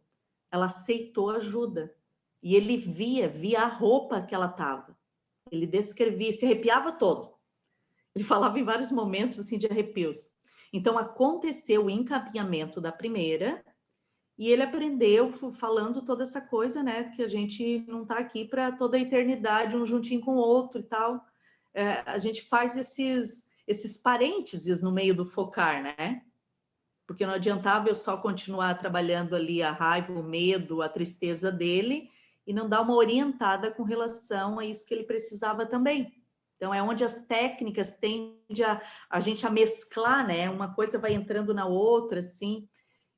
B: Ela aceitou ajuda. E ele via a roupa que ela estava. Ele descrevia, se arrepiava todo. Ele falava em vários momentos assim de arrepios. Então, aconteceu o encaminhamento da primeira, e ele aprendeu falando toda essa coisa, né? Que a gente não está aqui para toda a eternidade, um juntinho com o outro e tal. A gente faz esses parênteses no meio do Focar, né? Porque não adiantava eu só continuar trabalhando ali a raiva, o medo, a tristeza dele, e não dar uma orientada com relação a isso que ele precisava também. Então, é onde as técnicas tendem a gente a mesclar, né? Uma coisa vai entrando na outra, assim,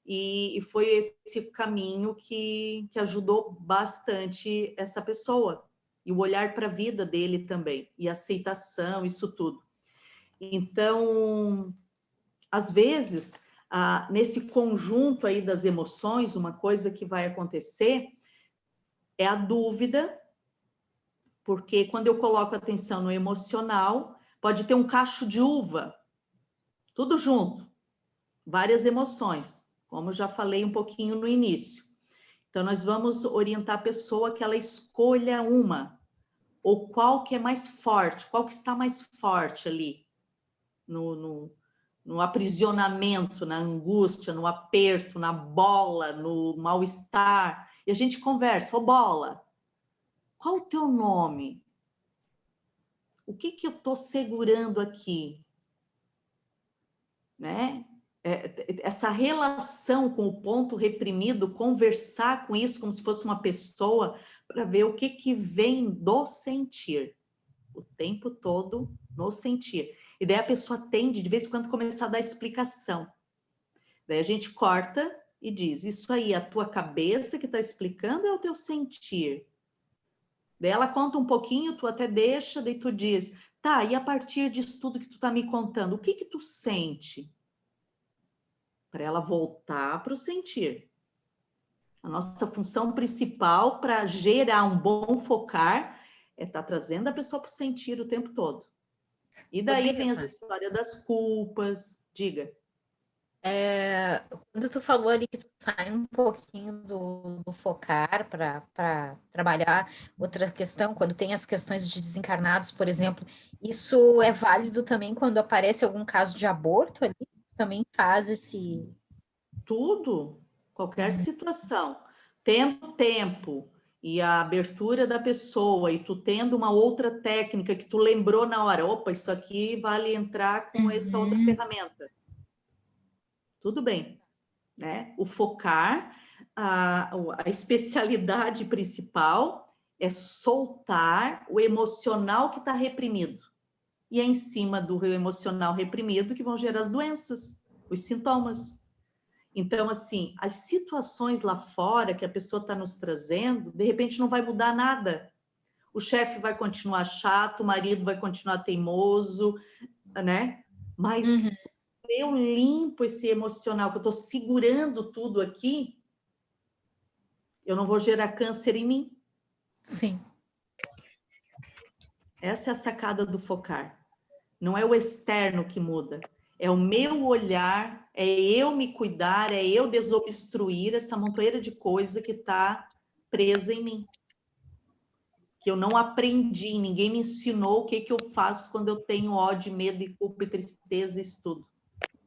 B: e foi esse caminho que ajudou bastante essa pessoa, e o olhar para a vida dele também, e a aceitação, isso tudo. Então, às vezes, nesse conjunto aí das emoções, uma coisa que vai acontecer é a dúvida, porque quando eu coloco atenção no emocional, pode ter um cacho de uva, tudo junto, várias emoções, como eu já falei um pouquinho no início. Então, nós vamos orientar a pessoa que ela escolha uma, ou qual que é mais forte, qual que está mais forte ali, no aprisionamento, na angústia, no aperto, na bola, no mal-estar. E a gente conversa, ô bola, qual o teu nome? O que eu estou segurando aqui? Né? Essa relação com o ponto reprimido, conversar com isso como se fosse uma pessoa, para ver o que vem do sentir, o tempo todo no sentir. E daí a pessoa tende, de vez em quando, começar a dar explicação. Daí a gente corta e diz, isso aí, a tua cabeça que está explicando é o teu sentir. Daí ela conta um pouquinho, tu até deixa, daí tu diz, tá, e a partir disso tudo que tu está me contando, o que tu sente? Para ela voltar para o sentir. A nossa função principal para gerar um bom focar é estar trazendo a pessoa para o sentir o tempo todo. E daí vem essa história das culpas. Diga.
C: Quando tu falou ali que tu sai um pouquinho do focar para trabalhar outra questão, quando tem as questões de desencarnados, por exemplo, isso é válido também quando aparece algum caso de aborto ali? Também faz esse...
B: Tudo, qualquer situação. Tendo tempo e a abertura da pessoa, e tu tendo uma outra técnica que tu lembrou na hora, opa, isso aqui vale entrar com essa outra ferramenta. Tudo bem, né? O focar, a especialidade principal é soltar o emocional que está reprimido. E é em cima do emocional reprimido que vão gerar as doenças, os sintomas. Então, assim, as situações lá fora que a pessoa está nos trazendo, de repente não vai mudar nada. O chefe vai continuar chato, o marido vai continuar teimoso, né? Mas eu limpo esse emocional, que eu estou segurando tudo aqui, eu não vou gerar câncer em mim.
C: Sim.
B: Essa é a sacada do focar. Não é o externo que muda, é o meu olhar, é eu me cuidar, é eu desobstruir essa montoeira de coisa que está presa em mim. Que eu não aprendi, ninguém me ensinou o que eu faço quando eu tenho ódio, medo e culpa e tristeza, isso tudo.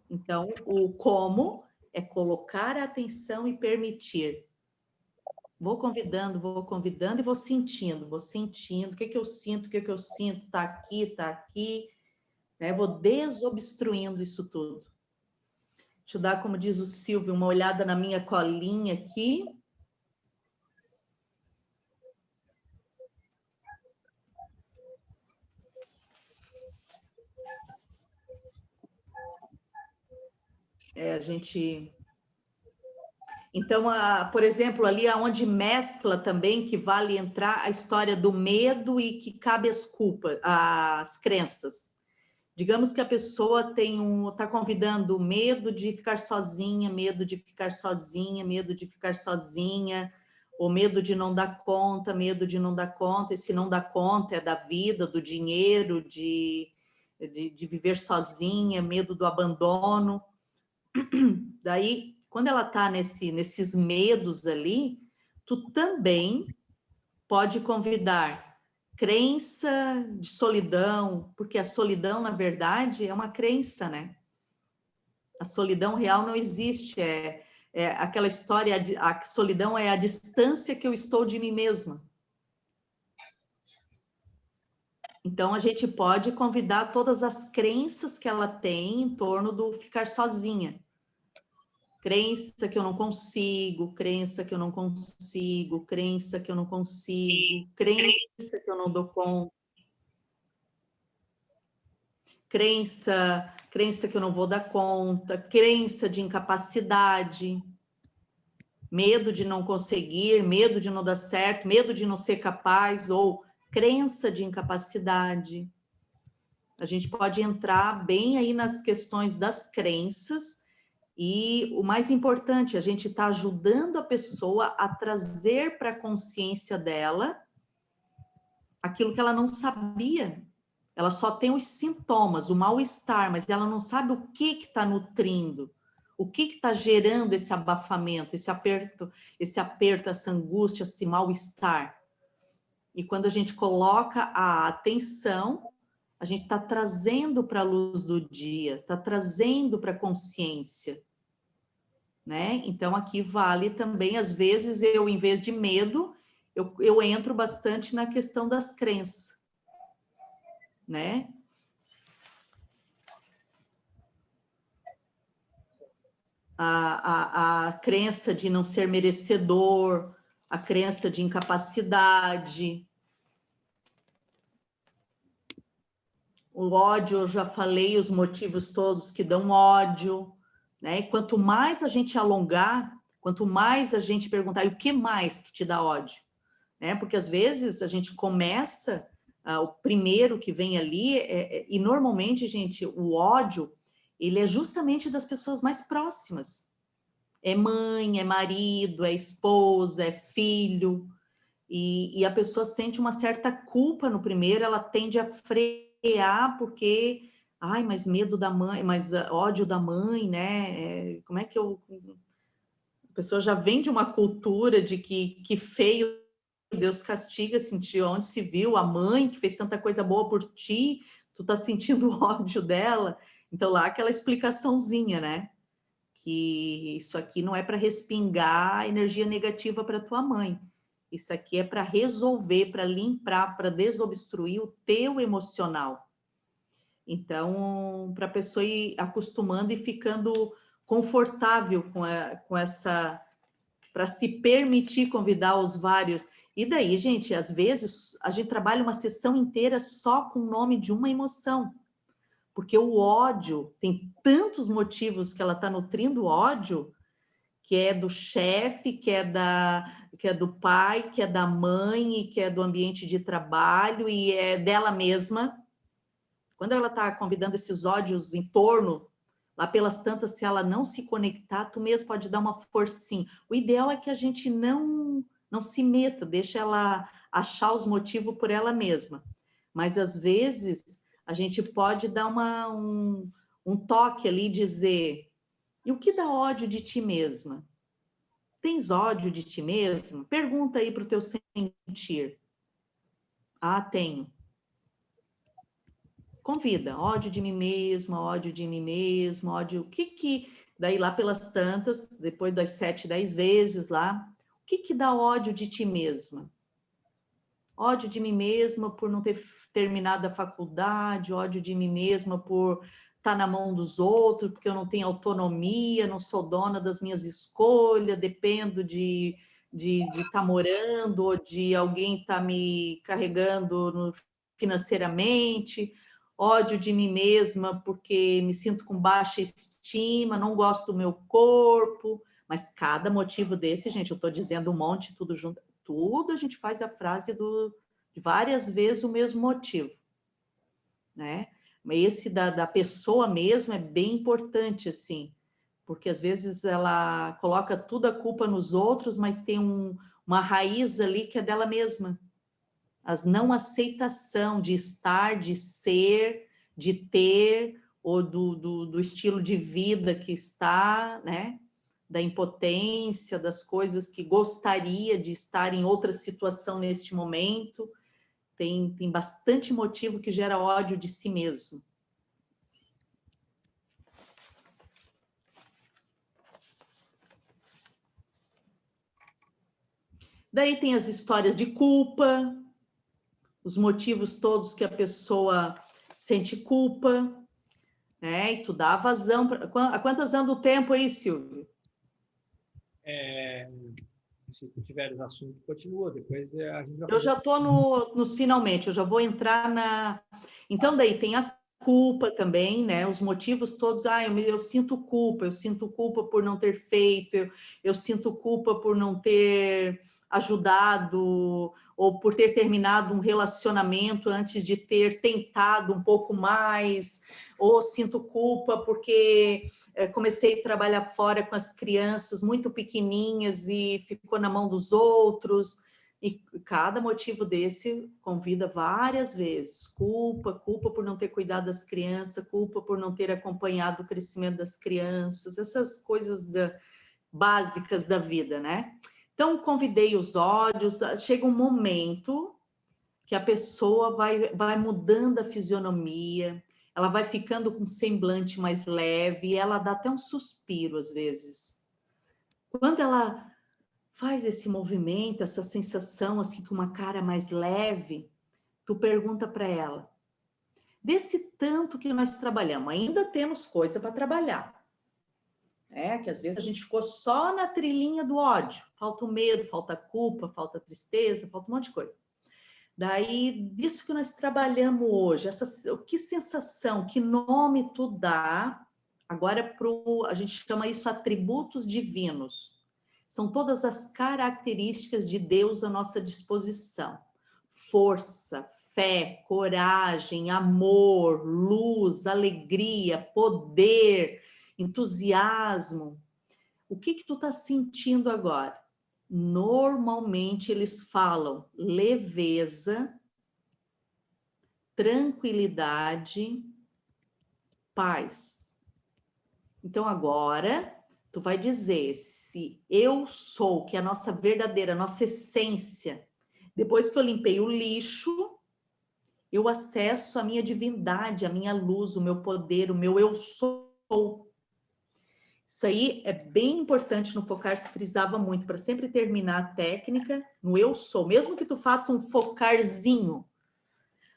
B: Então, o como é colocar a atenção e permitir. Vou convidando e vou sentindo o que eu sinto, tá aqui, né? Vou desobstruindo isso tudo. Deixa eu dar, como diz o Silvio, uma olhada na minha colinha aqui. A gente... Então, por exemplo, ali onde mescla também, que vale entrar a história do medo e que cabe as culpas, as crenças. Digamos que a pessoa está convidando medo de ficar sozinha, medo de ficar sozinha, medo de ficar sozinha, ou medo de não dar conta, medo de não dar conta, e se não dá conta é da vida, do dinheiro, de viver sozinha, medo do abandono. Daí, quando ela está nesses medos ali, tu também pode convidar crença de solidão, porque a solidão, na verdade, é uma crença, né? A solidão real não existe, é aquela história, a solidão é a distância que eu estou de mim mesma. Então, a gente pode convidar todas as crenças que ela tem em torno do ficar sozinha. Crença que eu não consigo, crença que eu não consigo, crença que eu não consigo, crença que eu não dou conta. Crença que eu não vou dar conta, crença de incapacidade, medo de não conseguir, medo de não dar certo, medo de não ser capaz, ou crença de incapacidade. A gente pode entrar bem aí nas questões das crenças e o mais importante, a gente está ajudando a pessoa a trazer para a consciência dela aquilo que ela não sabia. Ela só tem os sintomas, o mal-estar, mas ela não sabe o que está nutrindo, o que está gerando esse abafamento, esse aperto, essa angústia, esse mal-estar. E quando a gente coloca a atenção, a gente está trazendo para a luz do dia, está trazendo para a consciência, né? Então, aqui vale também, às vezes, eu, em vez de medo, eu entro bastante na questão das crenças, né? A crença de não ser merecedor, a crença de incapacidade, o ódio, eu já falei os motivos todos que dão ódio, né? E quanto mais a gente alongar, quanto mais a gente perguntar, e o que mais que te dá ódio? Né? Porque às vezes a gente começa, o primeiro que vem ali, e normalmente, gente, o ódio, ele é justamente das pessoas mais próximas. É mãe, é marido, é esposa, é filho, e a pessoa sente uma certa culpa no primeiro, ela tende a frear porque, ai, mas medo da mãe, mas ódio da mãe, né? Como é que eu... A pessoa já vem de uma cultura de que feio, Deus castiga, sentir onde se viu, a mãe que fez tanta coisa boa por ti, tu tá sentindo ódio dela. Então, lá aquela explicaçãozinha, né? Que isso aqui não é para respingar energia negativa para tua mãe. Isso aqui é para resolver, para limpar, para desobstruir o teu emocional. Então, para a pessoa ir acostumando e ficando confortável com essa, para se permitir convidar os vários. E daí, gente, às vezes a gente trabalha uma sessão inteira só com o nome de uma emoção. Porque o ódio, tem tantos motivos que ela está nutrindo ódio, que é do chefe, que é do pai, que é da mãe, e que é do ambiente de trabalho, e é dela mesma. Quando ela está convidando esses ódios em torno, lá pelas tantas, se ela não se conectar, tu mesmo pode dar uma forcinha. O ideal é que a gente não se meta, deixa ela achar os motivos por ela mesma. Mas, às vezes, a gente pode dar um toque ali, dizer... E o que dá ódio de ti mesma? Tens ódio de ti mesma? Pergunta aí para o teu sentir. Ah, tenho. Convida. Ódio de mim mesma, ódio de mim mesma, ódio... O que... Daí lá pelas tantas, depois das 7, 10 vezes lá, o que dá ódio de ti mesma? Ódio de mim mesma por não ter terminado a faculdade, ódio de mim mesma por... tá na mão dos outros, porque eu não tenho autonomia, não sou dona das minhas escolhas, dependo de estar morando, ou de alguém estar me carregando financeiramente, ódio de mim mesma porque me sinto com baixa estima, não gosto do meu corpo, mas cada motivo desse, gente, eu estou dizendo um monte, tudo junto, tudo a gente faz a frase de várias vezes o mesmo motivo, né? Esse da pessoa mesmo é bem importante, assim, porque às vezes ela coloca tudo a culpa nos outros, mas tem uma raiz ali que é dela mesma. As não aceitação de estar, de ser, de ter, ou do estilo de vida que está, né? Da impotência, das coisas que gostaria de estar em outra situação neste momento. Tem bastante motivo que gera ódio de si mesmo. Daí tem as histórias de culpa, os motivos todos que a pessoa sente culpa, né? E tu dá vazão. Há quantas anos do tempo aí, Silvio?
A: Se tu tiveres assunto, continua. Depois a gente vai
B: Eu já estou nos finalmente, eu já vou entrar na... Então, daí tem a culpa também, né? Os motivos todos, eu sinto culpa por não ter feito, eu sinto culpa por não ter ajudado, ou por ter terminado um relacionamento antes de ter tentado um pouco mais, ou sinto culpa porque comecei a trabalhar fora com as crianças muito pequenininhas e ficou na mão dos outros. E cada motivo desse convida várias vezes. Culpa por não ter cuidado das crianças, culpa por não ter acompanhado o crescimento das crianças, essas coisas básicas da vida, né? Então, convidei os ódios, chega um momento que a pessoa vai mudando a fisionomia, ela vai ficando com um semblante mais leve, e ela dá até um suspiro às vezes. Quando ela faz esse movimento, essa sensação assim, com uma cara mais leve, tu pergunta para ela, desse tanto que nós trabalhamos, ainda temos coisa para trabalhar. Que às vezes a gente ficou só na trilhinha do ódio, falta o medo, falta a culpa, falta a tristeza, falta um monte de coisa. Daí, disso que nós trabalhamos hoje, que sensação, que nome tu dá, agora a gente chama isso atributos divinos. São todas as características de Deus à nossa disposição. Força, fé, coragem, amor, luz, alegria, poder, entusiasmo. O que tu tá sentindo agora? Normalmente eles falam leveza, tranquilidade, paz. Então agora tu vai dizer se eu sou, que é a nossa verdadeira, a nossa essência. Depois que eu limpei o lixo, eu acesso a minha divindade, a minha luz, o meu poder, o meu eu sou. Isso aí é bem importante no focar, se frisava muito, para sempre terminar a técnica no eu sou. Mesmo que tu faça um focarzinho,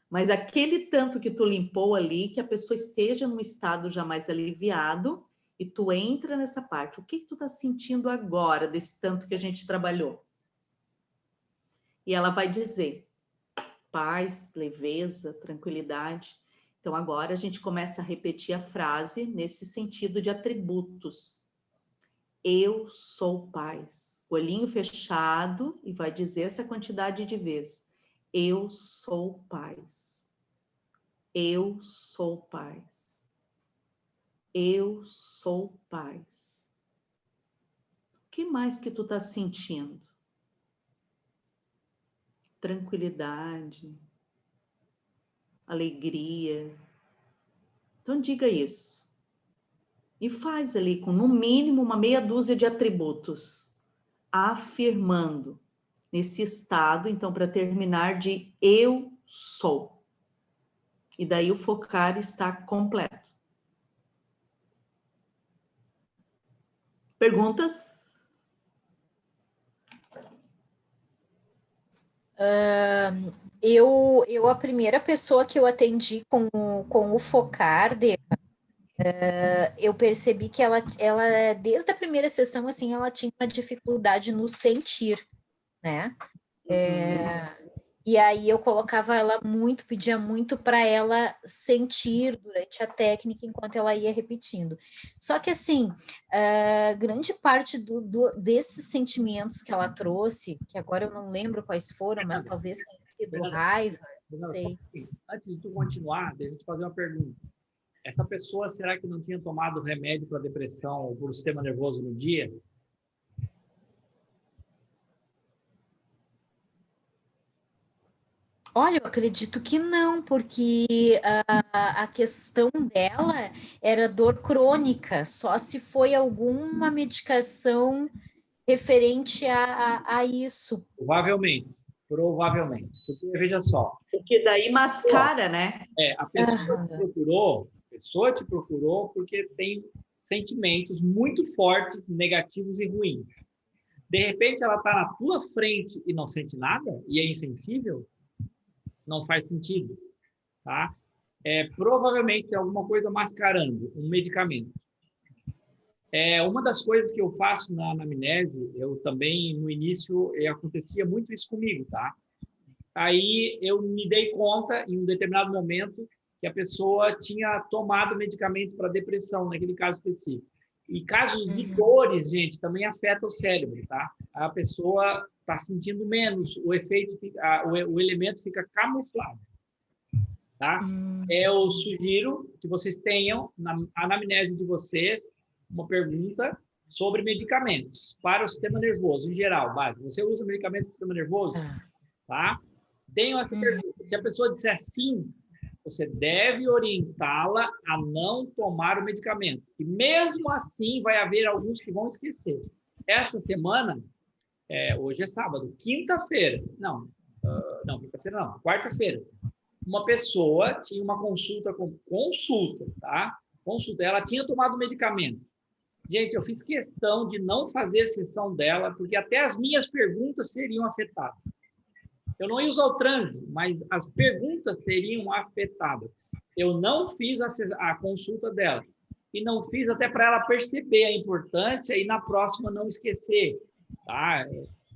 B: mas aquele tanto que tu limpou ali, que a pessoa esteja num estado já mais aliviado, e tu entra nessa parte. O que tu tá sentindo agora, desse tanto que a gente trabalhou? E ela vai dizer paz, leveza, tranquilidade. Então, agora a gente começa a repetir a frase nesse sentido de atributos. Eu sou paz. Olhinho fechado e vai dizer essa quantidade de vezes. Eu sou paz. Eu sou paz. Eu sou paz. O que mais que tu tá sentindo? Tranquilidade, alegria. Então diga isso. E faz ali com no mínimo uma meia dúzia de atributos, afirmando nesse estado, então para terminar de eu sou. E daí o focar está completo. Perguntas?
C: Eu a primeira pessoa que eu atendi com o focar, eu percebi que ela, desde a primeira sessão, assim, ela tinha uma dificuldade no sentir, né? E aí eu colocava ela muito, pedia muito para ela sentir durante a técnica enquanto ela ia repetindo. Só que assim, grande parte desses sentimentos que ela trouxe, que agora eu não lembro quais foram, mas talvez tenha sido raiva, não sei.
A: Antes de tu continuar, deixa eu te fazer uma pergunta. Essa pessoa, será que não tinha tomado remédio para depressão ou para o sistema nervoso no dia?
C: Olha, eu acredito que não, porque a questão dela era dor crônica, só se foi alguma medicação referente a isso.
A: Provavelmente. Porque, veja só.
B: Porque daí mascara, né?
A: A pessoa te procurou porque tem sentimentos muito fortes, negativos e ruins. De repente, ela está na tua frente e não sente nada, e é insensível, não faz sentido, tá? Provavelmente é alguma coisa mascarando, um medicamento. Uma das coisas que eu faço na anamnese, eu também, no início, acontecia muito isso comigo, tá? Aí eu me dei conta, em um determinado momento, que a pessoa tinha tomado medicamento para depressão, naquele caso específico. E casos de dores, gente, também afeta o cérebro, tá? A pessoa está sentindo menos, o efeito, o elemento fica camuflado, tá? Eu sugiro que vocês tenham, na anamnese de vocês, uma pergunta sobre medicamentos para o sistema nervoso, em geral. Você usa medicamento para o sistema nervoso? Tá? Tenham essa pergunta. Se a pessoa disser sim, você deve orientá-la a não tomar o medicamento. E mesmo assim, vai haver alguns que vão esquecer. Essa semana, hoje é sábado, quinta-feira, quinta-feira não, quarta-feira, uma pessoa tinha uma consulta, tá? Consulta, ela tinha tomado medicamento. Gente, eu fiz questão de não fazer a sessão dela, porque até as minhas perguntas seriam afetadas. Eu não ia usar o transe, mas as perguntas seriam afetadas. Eu não fiz a consulta dela. E não fiz até para ela perceber a importância e na próxima não esquecer. Tá?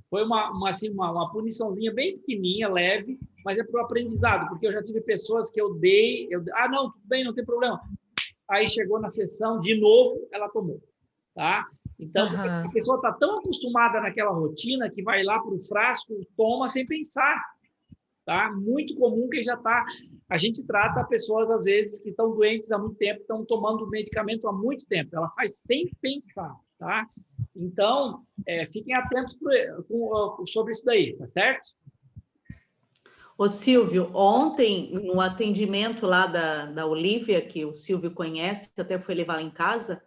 A: Foi uma puniçãozinha bem pequenininha, leve, mas é para o aprendizado, porque eu já tive pessoas que eu dei, não, tudo bem, não tem problema. Aí chegou na sessão, de novo, ela tomou. Tá? Então, a pessoa está tão acostumada naquela rotina que vai lá para o frasco, toma sem pensar. Tá? Muito comum que a gente trata pessoas, às vezes, que estão doentes há muito tempo, estão tomando medicamento há muito tempo. Ela faz sem pensar. Tá? Então, fiquem atentos sobre isso daí, tá certo?
B: Ô, Silvio, ontem, no atendimento lá da Olivia, que o Silvio conhece, até foi levar lá em casa,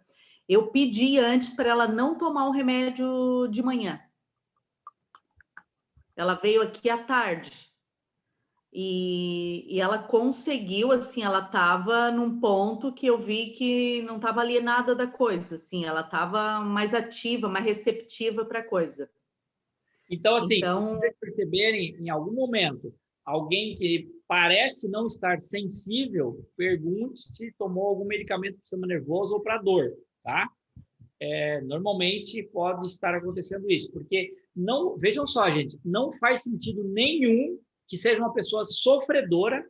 B: eu pedi antes para ela não tomar o remédio de manhã. Ela veio aqui à tarde. E ela conseguiu, assim, ela estava num ponto que eu vi que não estava alienada da coisa, assim, ela estava mais ativa, mais receptiva para a coisa.
A: Então, assim, se vocês perceberem, em algum momento, alguém que parece não estar sensível, pergunte se tomou algum medicamento para o sistema nervoso ou para dor, tá? Normalmente pode estar acontecendo isso, porque não, vejam só, gente, não faz sentido nenhum que seja uma pessoa sofredora,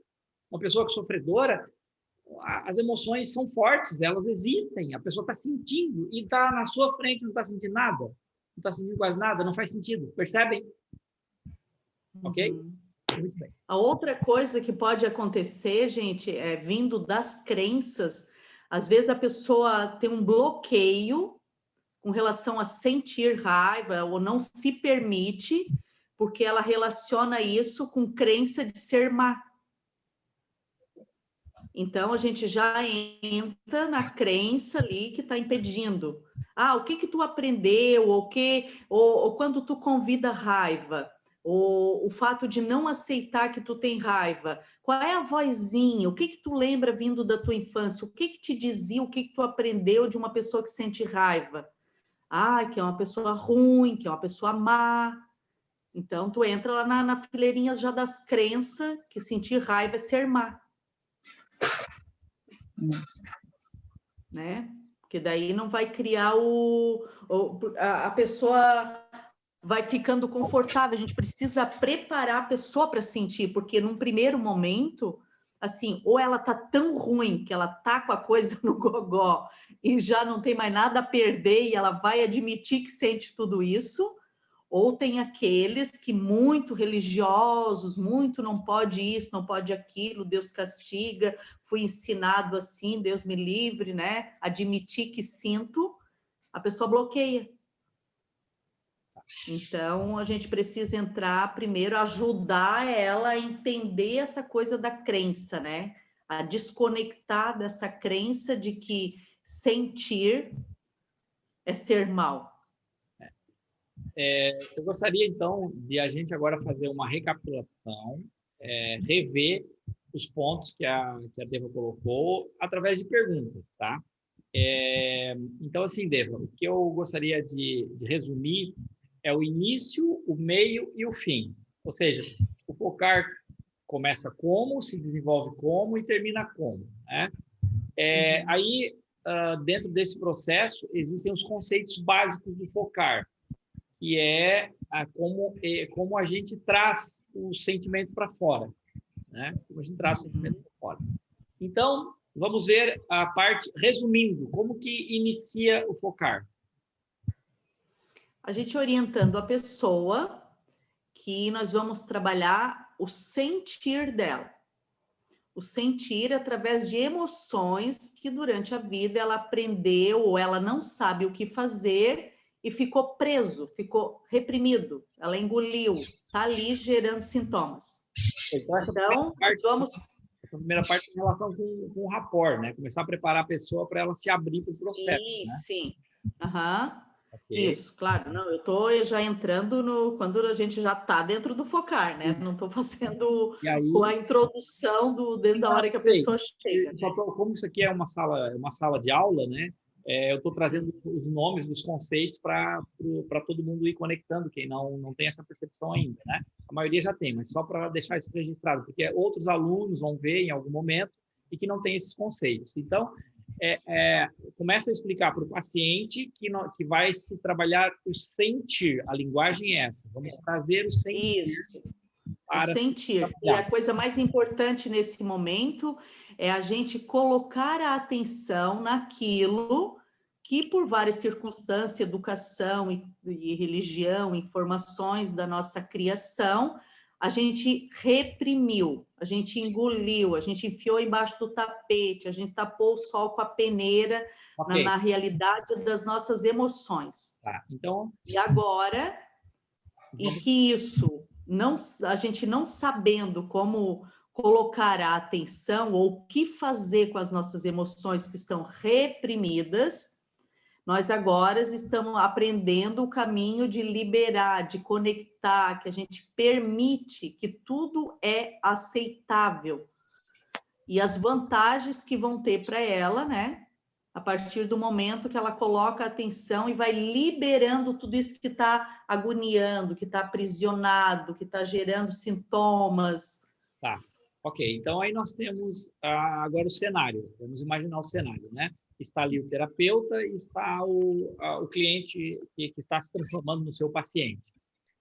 A: as emoções são fortes, elas existem, a pessoa está sentindo e está na sua frente, não está sentindo nada, não está sentindo quase nada, não faz sentido, percebem? Ok? Muito bem.
B: A outra coisa que pode acontecer, gente, vindo das crenças, às vezes a pessoa tem um bloqueio com relação a sentir raiva ou não se permite, porque ela relaciona isso com crença de ser má. Então, a gente já entra na crença ali que está impedindo. O que tu aprendeu? Ou quando tu convida raiva? O fato de não aceitar que tu tem raiva. Qual é a vozinha? O que tu lembra vindo da tua infância? O que te dizia? O que tu aprendeu de uma pessoa que sente raiva? Que é uma pessoa ruim, que é uma pessoa má. Então, tu entra lá na fileirinha já das crenças que sentir raiva é ser má. Né? Porque daí não vai criar a pessoa vai ficando confortável. A gente precisa preparar a pessoa para sentir, porque num primeiro momento, assim, ou ela tá tão ruim que ela tá com a coisa no gogó e já não tem mais nada a perder e ela vai admitir que sente tudo isso, ou tem aqueles que muito religiosos, muito não pode isso, não pode aquilo, Deus castiga, fui ensinado assim, Deus me livre, né? Admitir que sinto, a pessoa bloqueia. Então, a gente precisa entrar primeiro, ajudar ela a entender essa coisa da crença, né? A desconectar dessa crença de que sentir é ser mal.
A: Eu gostaria, então, de a gente agora fazer uma recapitulação, rever os pontos que a Deva colocou através de perguntas, tá? Então, assim, Deva, o que eu gostaria de resumir é o início, o meio e o fim. Ou seja, o focar começa como, se desenvolve como e termina como, né? Aí, dentro desse processo, existem os conceitos básicos do focar, que é como a gente traz o sentimento para fora, né? Como a gente traz o sentimento para fora. Então, vamos ver a parte, resumindo, como que inicia o focar?
B: A gente orientando a pessoa que nós vamos trabalhar o sentir dela. O sentir através de emoções que durante a vida ela aprendeu ou ela não sabe o que fazer e ficou preso, ficou reprimido, ela engoliu, está ali gerando sintomas. Então, nós vamos...
A: Essa primeira parte em relação com o rapport, né? Começar a preparar a pessoa para ela se abrir para o processo.
B: Sim,
A: né?
B: sim. Aham.
A: Okay.
B: Isso, claro. Não, eu estou já entrando quando a gente já está dentro do focar, né? Não estou fazendo a introdução desde a hora que a pessoa chega. Né?
A: Como isso aqui é uma sala de aula, né? Eu estou trazendo os nomes dos conceitos para todo mundo ir conectando, quem não tem essa percepção ainda, né? A maioria já tem, mas só para deixar isso registrado, porque outros alunos vão ver em algum momento e que não tem esses conceitos. Então, começa a explicar para o paciente que vai se trabalhar o sentir, a linguagem é essa. Vamos trazer o sentir.
B: Isso, o sentir. E a coisa mais importante nesse momento é a gente colocar a atenção naquilo que, por várias circunstâncias, educação e religião, informações da nossa criação, a gente reprimiu, a gente engoliu, a gente enfiou embaixo do tapete, a gente tapou o sol com a peneira na realidade das nossas emoções.
A: Tá, então...
B: E agora, e que isso, a gente não sabendo como colocar a atenção ou o que fazer com as nossas emoções que estão reprimidas, nós agora estamos aprendendo o caminho de liberar, de conectar, que a gente permite que tudo é aceitável. E as vantagens que vão ter para ela, né? A partir do momento que ela coloca a atenção e vai liberando tudo isso que está agoniando, que está aprisionado, que está gerando sintomas.
A: Tá, ok. Então, aí nós temos agora o cenário. Vamos imaginar o cenário, né? Está ali o terapeuta e está o cliente que está se transformando no seu paciente.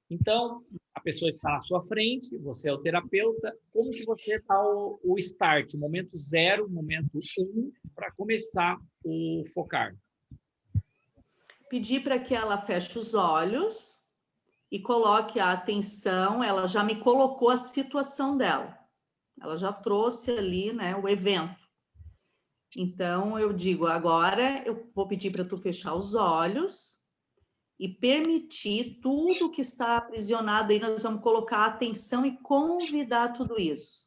A: Então, a pessoa está na sua frente, você é o terapeuta, como que você está o start, momento 0, momento 1, para começar o focar?
B: Pedir para que ela feche os olhos e coloque a atenção, ela já me colocou a situação dela, ela já trouxe ali, né, o evento. Então, eu digo, agora eu vou pedir para tu fechar os olhos e permitir tudo que está aprisionado aí, nós vamos colocar a atenção e convidar tudo isso.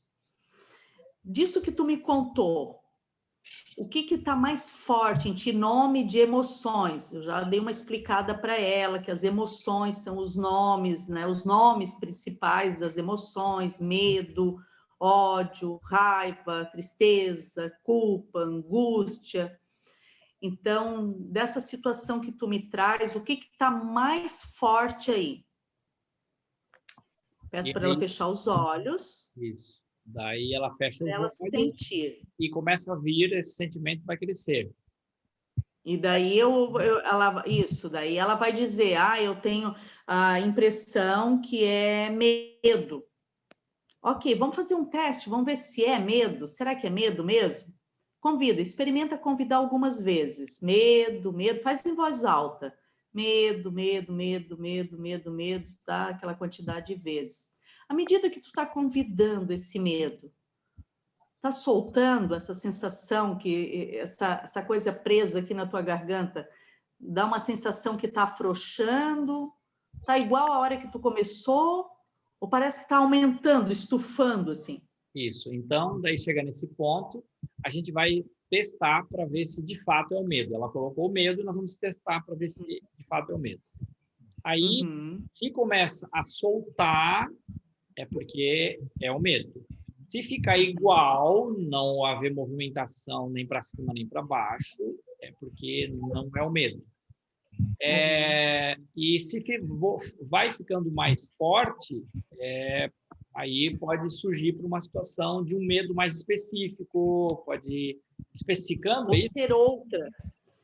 B: Disso que tu me contou, o que está mais forte em ti? Nome de emoções. Eu já dei uma explicada para ela, que as emoções são os nomes, né? Os nomes principais das emoções, medo, ódio, raiva, tristeza, culpa, angústia. Então, dessa situação que tu me traz, o que está mais forte aí? Peço para ela fechar os olhos.
A: Isso. Daí ela fecha os olhos
B: sentir.
A: E começa a vir, esse sentimento vai crescer.
B: E daí daí ela vai dizer, eu tenho a impressão que é medo. Ok, vamos fazer um teste, vamos ver se é medo. Será que é medo mesmo? Experimenta convidar algumas vezes. Medo, faz em voz alta. Medo, tá? Aquela quantidade de vezes. À medida que tu está convidando esse medo, está soltando essa sensação, que essa coisa presa aqui na tua garganta, dá uma sensação que está afrouxando, está igual a hora que tu começou, ou parece que está aumentando, estufando, assim?
A: Isso. Então, daí chega nesse ponto, a gente vai testar para ver se de fato é o medo. Ela colocou o medo, nós vamos testar para ver se de fato é o medo. Aí, se começa a soltar, é porque é o medo. Se ficar igual, não haver movimentação nem para cima nem para baixo, é porque não é o medo. E se vai ficando mais forte, Aí pode surgir para uma situação de um medo mais específico, pode especificando
B: Ou
A: isso,
B: ser outra.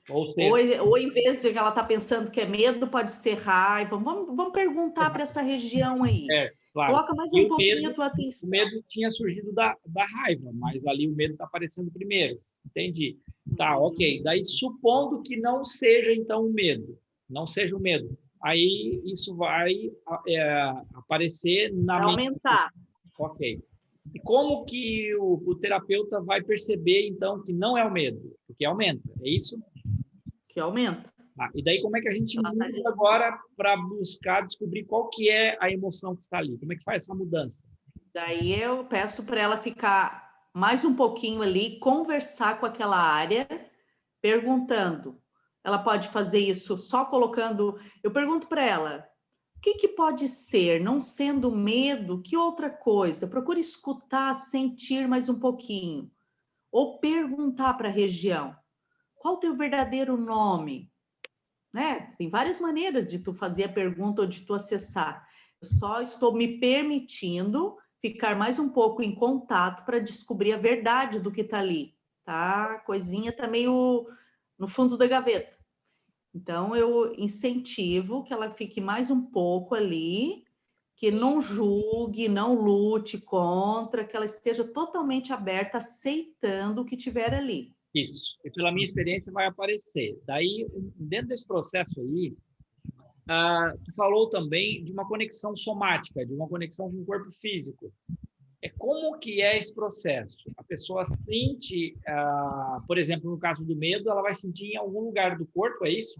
A: ou ser
B: Ou em vez de que ela está pensando que é medo, pode ser raiva. Vamos perguntar para essa região aí.
A: claro.
B: Coloca mais
A: E
B: um pouquinho a tua
A: o
B: atenção.
A: medo tinha surgido da raiva, mas ali o medo está aparecendo primeiro. Entendi. Tá, ok. Daí, supondo que não seja, então, o medo. Não seja o medo. Aí, isso vai aparecer na
B: Vai
A: mente.
B: aumentar.
A: Ok. E como que o terapeuta vai perceber, então, que não é o medo? Porque aumenta, é isso?
B: Que aumenta.
A: E daí, como é que a gente
B: Ela tá
A: muda
B: dizendo.
A: agora para buscar descobrir qual que é a emoção que está ali? Como é que faz essa mudança?
B: Daí eu peço para ela ficar mais um pouquinho ali, conversar com aquela área, perguntando. Ela pode fazer isso só colocando. Eu pergunto para ela: o que pode ser, não sendo medo, que outra coisa? Procure escutar, sentir mais um pouquinho. Ou perguntar para a região: qual o teu verdadeiro nome? Né? Tem várias maneiras de tu fazer a pergunta ou de tu acessar. Eu só estou me permitindo ficar mais um pouco em contato para descobrir a verdade do que está ali, tá? A coisinha está meio no fundo da gaveta. Então, eu incentivo que ela fique mais um pouco ali, que não julgue, não lute contra, que ela esteja totalmente aberta, aceitando o que tiver ali.
A: Isso. E pela minha experiência vai aparecer. Daí, dentro desse processo aí, tu falou também de uma conexão somática, de uma conexão com o corpo físico. Como que é esse processo? A pessoa sente, por exemplo, no caso do medo, ela vai sentir em algum lugar do corpo, é isso?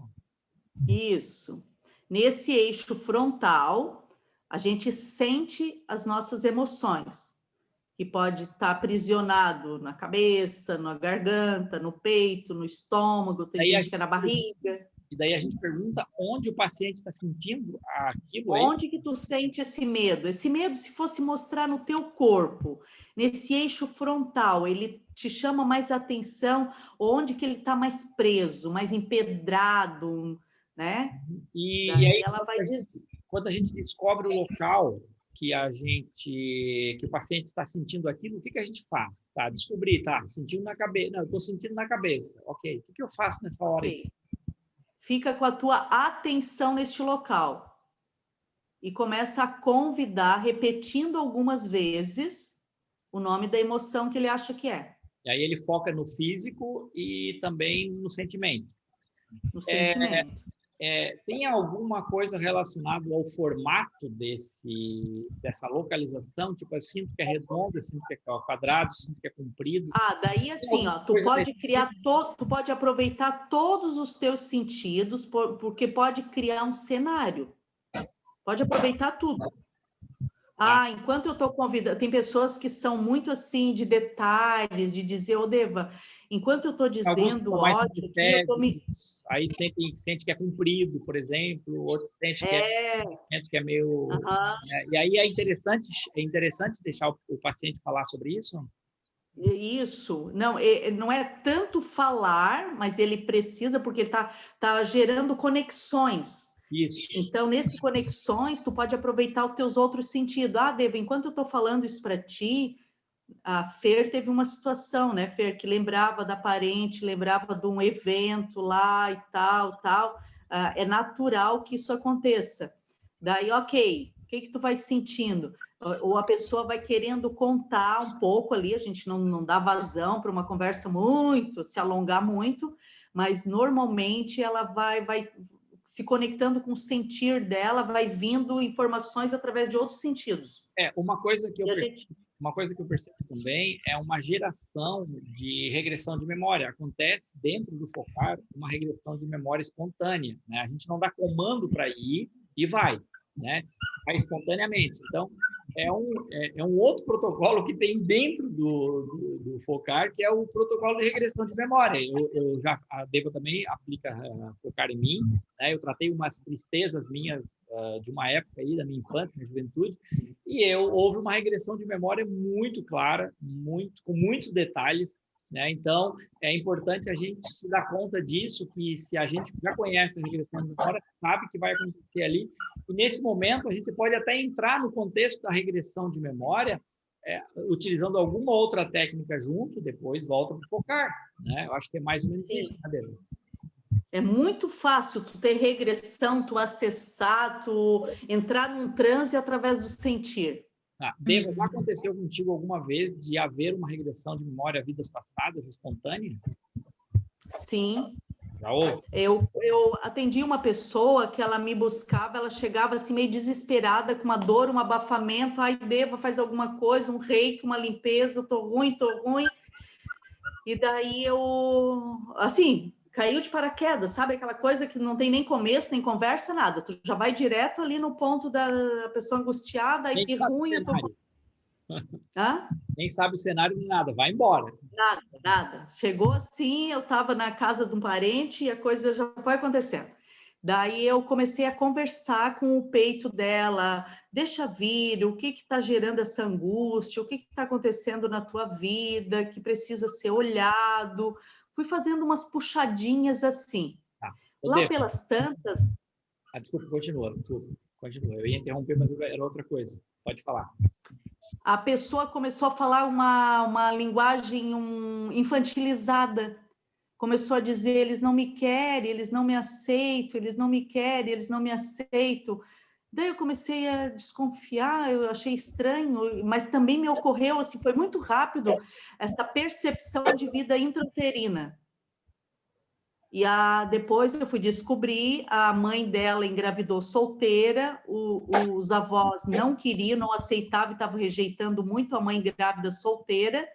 B: Isso. Nesse eixo frontal, a gente sente as nossas emoções, que pode estar aprisionado na cabeça, na garganta, no peito, no estômago, tem gente que é na barriga.
A: E daí a gente pergunta onde o paciente está sentindo aquilo aí.
B: Onde que tu sente esse medo? Esse medo, se fosse mostrar no teu corpo, nesse eixo frontal, ele te chama mais atenção, onde que ele está mais preso, mais empedrado, né?
A: E
B: Daí
A: aí,
B: ela vai dizer.
A: quando a gente descobre o local que o paciente está sentindo aquilo, o que a gente faz? Tá, descobrir, tá, sentindo na cabeça. Não, eu estou sentindo na cabeça. Ok, o que eu faço nessa hora?
B: Okay. Fica com a tua atenção neste local e começa a convidar, repetindo algumas vezes, o nome da emoção que ele acha que é.
A: E aí ele foca no físico e também no sentimento.
B: No sentimento.
A: Tem alguma coisa relacionada ao formato dessa localização? Tipo, eu sinto que é redondo, eu sinto que é quadrado, eu sinto que é comprido.
B: Daí assim, ó, tu pode criar tu pode aproveitar todos os teus sentidos, porque pode criar um cenário. Pode aproveitar tudo. Enquanto eu estou convidando, tem pessoas que são muito assim de detalhes, de dizer, Deva, enquanto eu estou dizendo ódio, aqui eu tô me...
A: Aí sente que é comprido, por exemplo, outro sente que é meio... E aí é interessante deixar o paciente falar sobre isso?
B: Isso, não é tanto falar, mas ele precisa, porque tá gerando conexões.
A: Isso.
B: Então, nessas conexões, tu pode aproveitar os teus outros sentidos. Deva, enquanto eu estou falando isso para ti, a Fer teve uma situação, né, Fer, que lembrava da parente, lembrava de um evento lá e tal. É natural que isso aconteça. Daí, ok, o que tu vai sentindo? Ou a pessoa vai querendo contar um pouco ali, a gente não dá vazão para uma conversa se alongar muito, mas normalmente ela vai se conectando com o sentir dela, vai vindo informações através de outros sentidos.
A: Uma coisa que eu percebo também é uma geração de regressão de memória. Acontece dentro do focar uma regressão de memória espontânea, né? A gente não dá comando para ir e vai, né? Vai espontaneamente. Então, é um outro protocolo que tem dentro do focar, que é o protocolo de regressão de memória. A Deva também aplica focar em mim, né? Eu tratei umas tristezas minhas de uma época aí, da minha infância, da juventude, e houve uma regressão de memória muito clara, com muitos detalhes, né? Então, é importante a gente se dar conta disso, que se a gente já conhece a regressão de memória, sabe que vai acontecer ali, e nesse momento a gente pode até entrar no contexto da regressão de memória, utilizando alguma outra técnica junto, depois volta para o focar, né? Eu acho que é mais ou menos isso, né, Débora?
B: É muito fácil tu ter regressão, tu acessar, tu entrar num transe através do sentir.
A: Débora, já aconteceu contigo alguma vez de haver uma regressão de memória a vidas passadas espontânea?
B: Sim.
A: Já houve?
B: Eu atendi uma pessoa que ela me buscava, ela chegava assim meio desesperada, com uma dor, um abafamento, ai, Deva, faz alguma coisa, um reiki, uma limpeza, tô ruim. E daí eu, assim, caiu de paraquedas, sabe? Aquela coisa que não tem nem começo, nem conversa, nada. Tu já vai direto ali no ponto da pessoa angustiada, ai, que ruim, eu tô... Hã?
A: Nem sabe o cenário nem nada, vai embora.
B: Nada. Chegou assim, eu estava na casa de um parente e a coisa já foi acontecendo. Daí eu comecei a conversar com o peito dela, deixa vir, o que está gerando essa angústia, o que está acontecendo na tua vida, que precisa ser olhado. Fui fazendo umas puxadinhas assim. Lá pelas tantas...
A: Desculpa, continua. Eu ia interromper, mas era outra coisa. Pode falar.
B: A pessoa começou a falar uma linguagem infantilizada. Começou a dizer, eles não me querem, eles não me aceitam, eles não me querem, eles não me aceitam. Daí eu comecei a desconfiar, eu achei estranho, mas também me ocorreu, assim, foi muito rápido, essa percepção de vida intrauterina. E depois eu fui descobrir, a mãe dela engravidou solteira, os avós não queriam, não aceitavam, estavam rejeitando muito a mãe grávida solteira,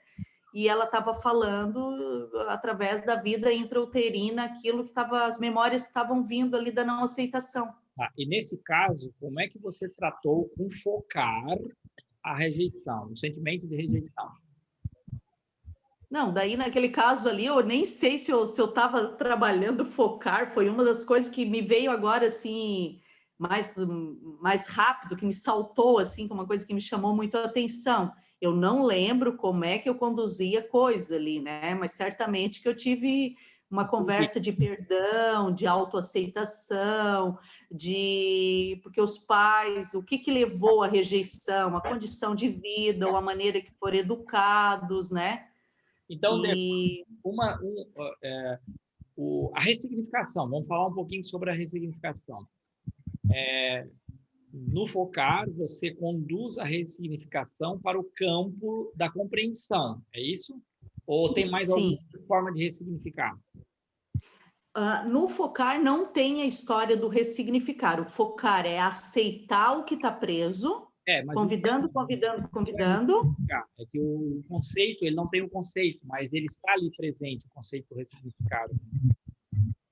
B: e ela estava falando, através da vida intrauterina, aquilo que estava, as memórias que estavam vindo ali da não aceitação.
A: E nesse caso, como é que você tratou com focar a rejeição, o sentimento de rejeição?
B: Não, daí naquele caso ali, eu nem sei se eu estava trabalhando focar, foi uma das coisas que me veio agora, assim, mais rápido, que me saltou, assim, uma coisa que me chamou muito a atenção. Eu não lembro como é que eu conduzia coisa ali, né? Mas certamente que eu tive uma conversa de perdão, de autoaceitação, porque os pais, o que levou à rejeição, a condição de vida, ou a maneira que foram educados, né?
A: Então, a ressignificação, vamos falar um pouquinho sobre a ressignificação. No focar, você conduz a ressignificação para o campo da compreensão, é isso? Ou tem mais alguma forma de ressignificar?
B: No focar não tem a história do ressignificar. O focar é aceitar o que está preso, convidando.
A: É que o conceito, ele não tem um conceito, mas ele está ali presente, o conceito do ressignificado.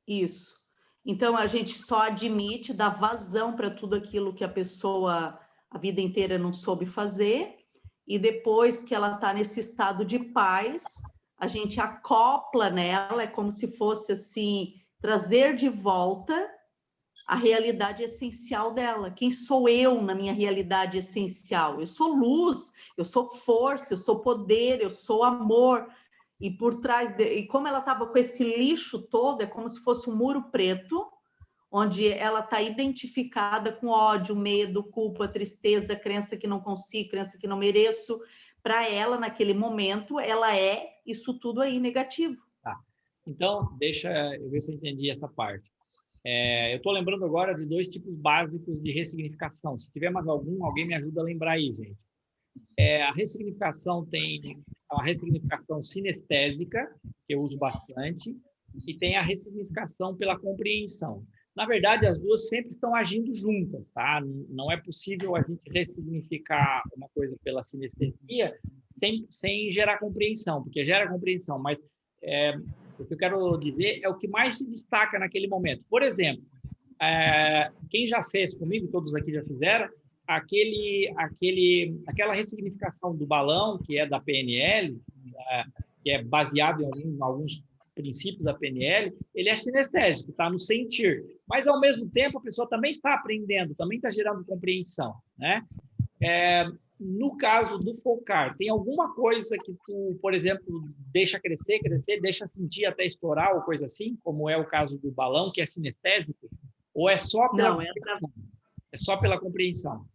B: Isso. Então, a gente só admite, dá vazão para tudo aquilo que a pessoa, a vida inteira, não soube fazer, e depois que ela está nesse estado de paz, a gente acopla nela, é como se fosse, assim, trazer de volta a realidade essencial dela. Quem sou eu na minha realidade essencial? Eu sou luz, eu sou força, eu sou poder, eu sou amor. E por trás, e como ela estava com esse lixo todo, é como se fosse um muro preto, onde ela está identificada com ódio, medo, culpa, tristeza, crença que não consigo, crença que não mereço. Para ela, naquele momento, ela é isso tudo aí negativo.
A: Tá. Então, deixa eu ver se eu entendi essa parte. Eu estou lembrando agora de 2 tipos básicos de ressignificação. Se tiver mais alguém me ajuda a lembrar aí, gente. A ressignificação tem a ressignificação sinestésica, que eu uso bastante, e tem a ressignificação pela compreensão. Na verdade, as duas sempre estão agindo juntas, tá? Não é possível a gente ressignificar uma coisa pela sinestesia sem gerar compreensão, porque gera compreensão, mas o que eu quero dizer é o que mais se destaca naquele momento. Por exemplo, quem já fez comigo, todos aqui já fizeram, aquela ressignificação do balão, que é da PNL, que é baseado em alguns princípios da PNL, ele é sinestésico, está no sentir. Mas, ao mesmo tempo, a pessoa também está aprendendo, também está gerando compreensão, né? no caso do focar, tem alguma coisa que tu, por exemplo, deixa crescer, deixa sentir até estourar ou coisa assim, como é o caso do balão, que é sinestésico? Ou é só pela compreensão? É só pela compreensão?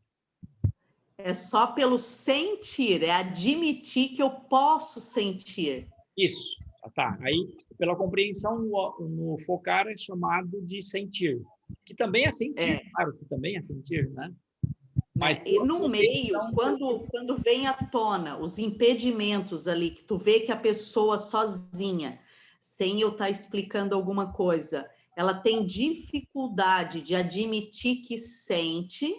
B: É só pelo sentir, é admitir que eu posso sentir.
A: Isso, tá. Aí, pela compreensão, no focar é chamado de sentir, que também é sentir, claro, que também é sentir, né? Mas
B: no meio, quando vem à tona os impedimentos ali, que tu vê que a pessoa sozinha, sem eu estar explicando alguma coisa, ela tem dificuldade de admitir que sente,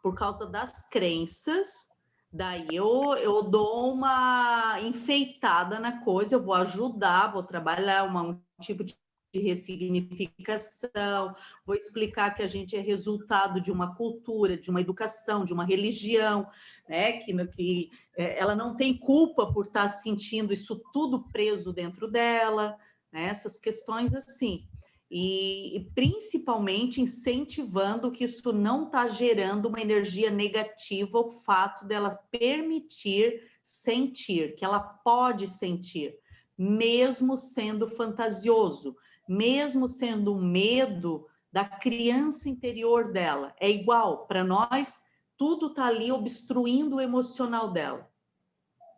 B: por causa das crenças, daí eu dou uma enfeitada na coisa, eu vou ajudar, vou trabalhar um tipo de ressignificação, vou explicar que a gente é resultado de uma cultura, de uma educação, de uma religião, né? Que ela não tem culpa por estar sentindo isso tudo preso dentro dela, né? Essas questões assim. E principalmente incentivando que isso não está gerando uma energia negativa, o fato dela permitir sentir, que ela pode sentir, mesmo sendo fantasioso, mesmo sendo um medo da criança interior dela. É igual, para nós, tudo está ali obstruindo o emocional dela.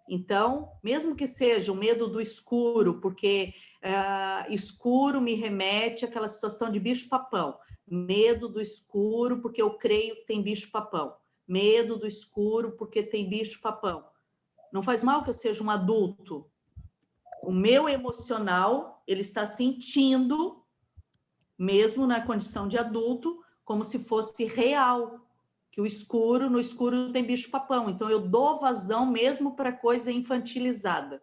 B: Então, mesmo que seja o medo do escuro, porque escuro me remete àquela situação de bicho-papão. Medo do escuro porque eu creio que tem bicho-papão. Medo do escuro porque tem bicho-papão. Não faz mal que eu seja um adulto. O meu emocional, ele está sentindo, mesmo na condição de adulto, como se fosse real. Que no escuro tem bicho-papão. Então, eu dou vazão mesmo para coisa infantilizada.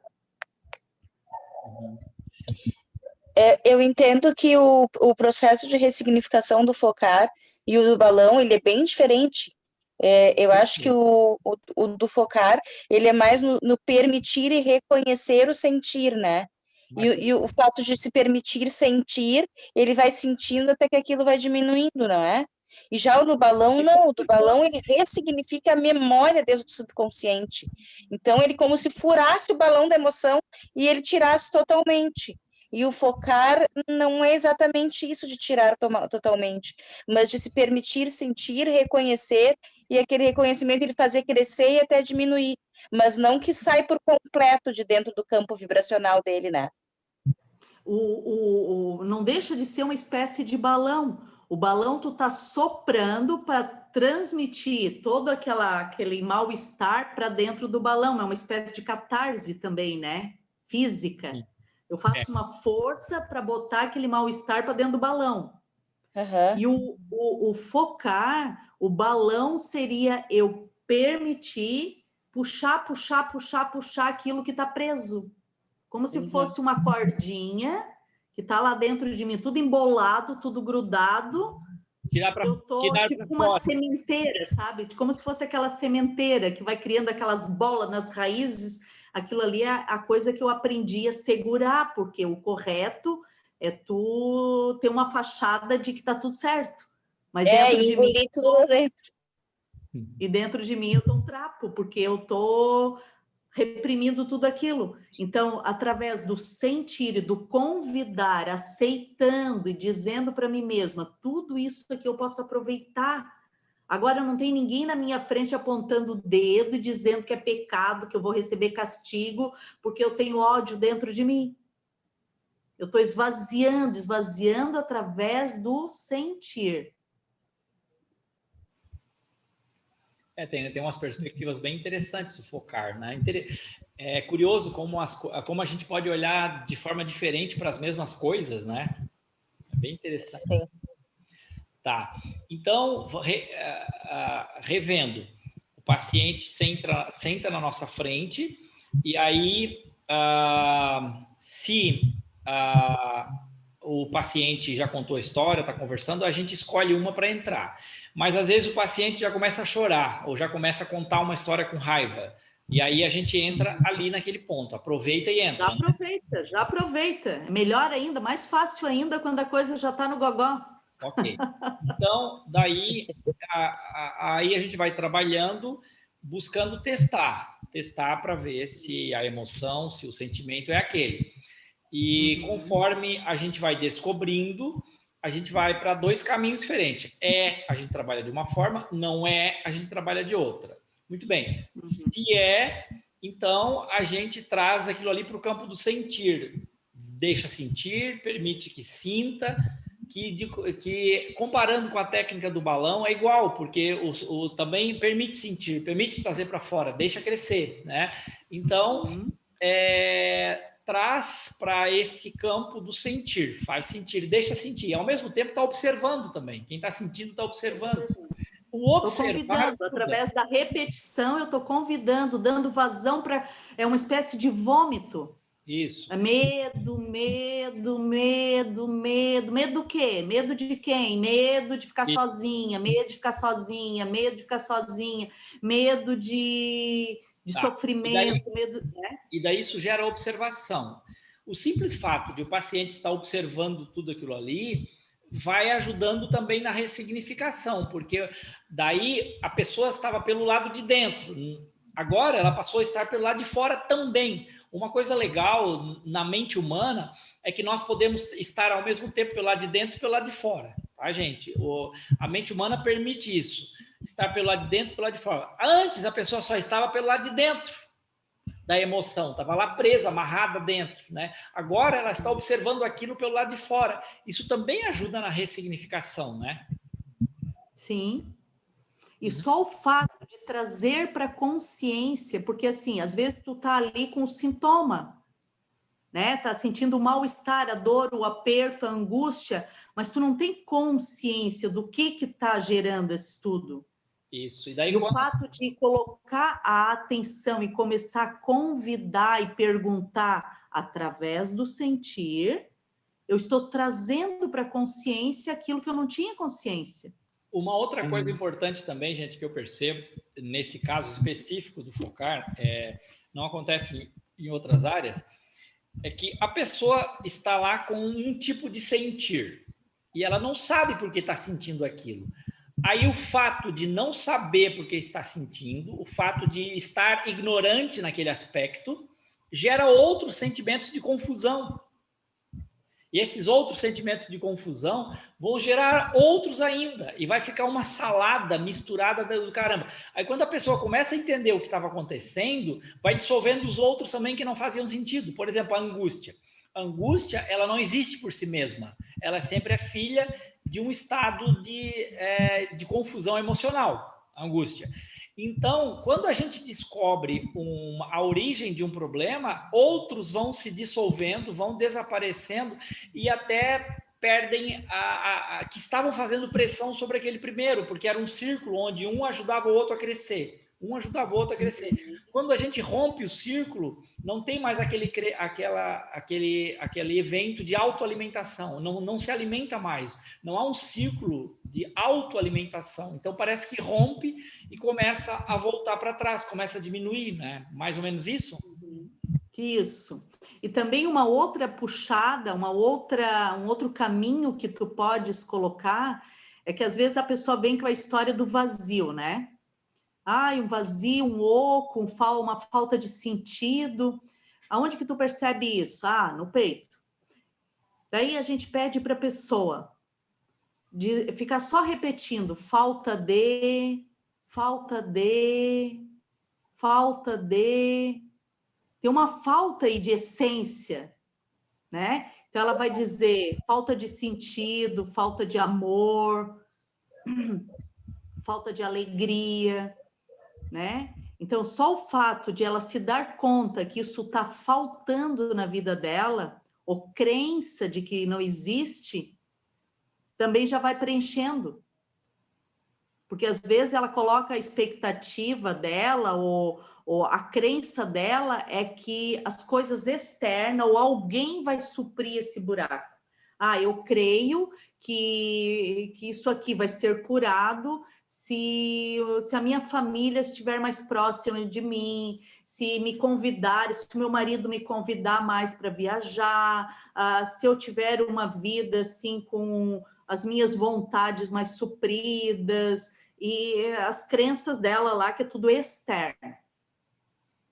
E: Eu entendo que o processo de ressignificação do focar e o do balão, ele é bem diferente. Eu acho que o do focar, ele é mais no permitir e reconhecer o sentir, né? E o fato de se permitir sentir, ele vai sentindo até que aquilo vai diminuindo, não é? E já o do balão, não. O do balão, ele ressignifica a memória dentro do subconsciente. Então, ele como se furasse o balão da emoção e ele tirasse totalmente. E o focar não é exatamente isso de tirar totalmente, mas de se permitir sentir, reconhecer, e aquele reconhecimento ele fazer crescer e até diminuir, mas não que sai por completo de dentro do campo vibracional dele, né?
B: Não deixa de ser uma espécie de balão. O balão tu tá soprando para transmitir todo aquele mal-estar para dentro do balão. É uma espécie de catarse também, né? Física. Eu faço uma força para botar aquele mal-estar para dentro do balão.
E: Uhum.
B: E o focar, o balão seria eu permitir puxar aquilo que está preso. Como se fosse uma cordinha que está lá dentro de mim, tudo embolado, tudo grudado. Eu tô tipo uma sementeira, sabe? Como se fosse aquela sementeira que vai criando aquelas bolas nas raízes. Aquilo ali é a coisa que eu aprendi a segurar, porque o correto é tu ter uma fachada de que tá tudo certo. Mas dentro de mim,
E: tudo lá dentro.
B: E dentro de mim eu tô um trapo, porque eu tô reprimindo tudo aquilo. Então, através do sentir, do convidar, aceitando e dizendo para mim mesma, tudo isso aqui eu posso aproveitar. Agora não tem ninguém na minha frente apontando o dedo e dizendo que é pecado, que eu vou receber castigo, porque eu tenho ódio dentro de mim. Eu estou esvaziando através do sentir.
A: Tem umas perspectivas bem interessantes o focar, né? É curioso como a gente pode olhar de forma diferente para as mesmas coisas, né? É bem interessante.
E: Sim.
A: Tá. Então, revendo, o paciente senta na nossa frente e aí, se o paciente já contou a história, está conversando, a gente escolhe uma para entrar. Mas, às vezes, o paciente já começa a chorar ou já começa a contar uma história com raiva. E aí a gente entra ali naquele ponto, aproveita e entra.
B: Já aproveita. É melhor ainda, mais fácil ainda quando a coisa já está no gogó.
A: Ok. Então, daí aí a gente vai trabalhando buscando testar para ver se a emoção, se o sentimento é aquele. E conforme a gente vai descobrindo, a gente vai para 2 caminhos diferentes. A gente trabalha de uma forma, não a gente trabalha de outra. Muito bem. Se então a gente traz aquilo ali para o campo do sentir. Deixa sentir, permite que sinta, que comparando com a técnica do balão é igual, porque também permite sentir, permite trazer para fora, deixa crescer, né? Então, traz para esse campo do sentir, faz sentir, deixa sentir. Ao mesmo tempo está observando também. Quem está sentindo está observando. O observar,
B: convidando, através da repetição, eu estou convidando, dando vazão para... É uma espécie de vômito.
A: Isso.
B: É medo, medo, medo, medo. Medo do quê? Medo de quem? Medo de ficar sozinha, medo de ficar sozinha, medo de ficar sozinha, medo de sofrimento, medo... Né?
A: E daí isso gera observação. O simples fato de o paciente estar observando tudo aquilo ali vai ajudando também na ressignificação, porque daí a pessoa estava pelo lado de dentro, agora ela passou a estar pelo lado de fora também. Uma coisa legal na mente humana é que nós podemos estar ao mesmo tempo pelo lado de dentro e pelo lado de fora, tá, gente? A mente humana permite isso, estar pelo lado de dentro e pelo lado de fora. Antes a pessoa só estava pelo lado de dentro da emoção, estava lá presa, amarrada dentro, né? Agora ela está observando aquilo pelo lado de fora. Isso também ajuda na ressignificação, né?
B: Sim. E só o fato de trazer para consciência, porque assim, às vezes tu tá ali com o sintoma, né? Tá sentindo o mal-estar, a dor, o aperto, a angústia, mas tu não tem consciência do que tá gerando isso tudo.
A: Isso. E daí,
B: o fato de colocar a atenção e começar a convidar e perguntar através do sentir, eu estou trazendo para a consciência aquilo que eu não tinha consciência.
A: Uma outra coisa importante também, gente, que eu percebo, nesse caso específico do focar, não acontece em outras áreas, é que a pessoa está lá com um tipo de sentir e ela não sabe por que está sentindo aquilo. Aí o fato de não saber por que está sentindo, o fato de estar ignorante naquele aspecto, gera outros sentimentos de confusão. E esses outros sentimentos de confusão vão gerar outros ainda. E vai ficar uma salada misturada do caramba. Aí quando a pessoa começa a entender o que estava acontecendo, vai dissolvendo os outros também que não faziam sentido. Por exemplo, a angústia. A angústia, ela não existe por si mesma. Ela sempre é filha de um estado de confusão emocional, a angústia. Então, quando a gente descobre a origem de um problema, outros vão se dissolvendo, vão desaparecendo e até perdem que estavam fazendo pressão sobre aquele primeiro, porque era um círculo onde um ajudava o outro a crescer. Um ajudava o outro a crescer. Quando a gente rompe o círculo, não tem mais aquele evento de autoalimentação, não se alimenta mais. Não há um ciclo de autoalimentação. Então, parece que rompe e começa a voltar para trás, começa a diminuir, né? Mais ou menos isso?
B: Isso. E também uma outra puxada, um outro caminho que tu podes colocar é que, às vezes, a pessoa vem com a história do vazio, né? Um vazio, um oco, uma falta de sentido. Aonde que tu percebe isso? No peito. Daí a gente pede para a pessoa de ficar só repetindo falta de, falta de, falta de. Tem uma falta aí de essência, né? Então ela vai dizer falta de sentido, falta de amor, falta de alegria, né? Então, só o fato de ela se dar conta que isso está faltando na vida dela, ou crença de que não existe, também já vai preenchendo. Porque, às vezes, ela coloca a expectativa dela, ou a crença dela é que as coisas externas, ou alguém vai suprir esse buraco. Eu creio que isso aqui vai ser curado se a minha família estiver mais próxima de mim, se me convidar, se o meu marido me convidar mais para viajar, se eu tiver uma vida assim com as minhas vontades mais supridas. e as crenças dela lá, que é tudo externo.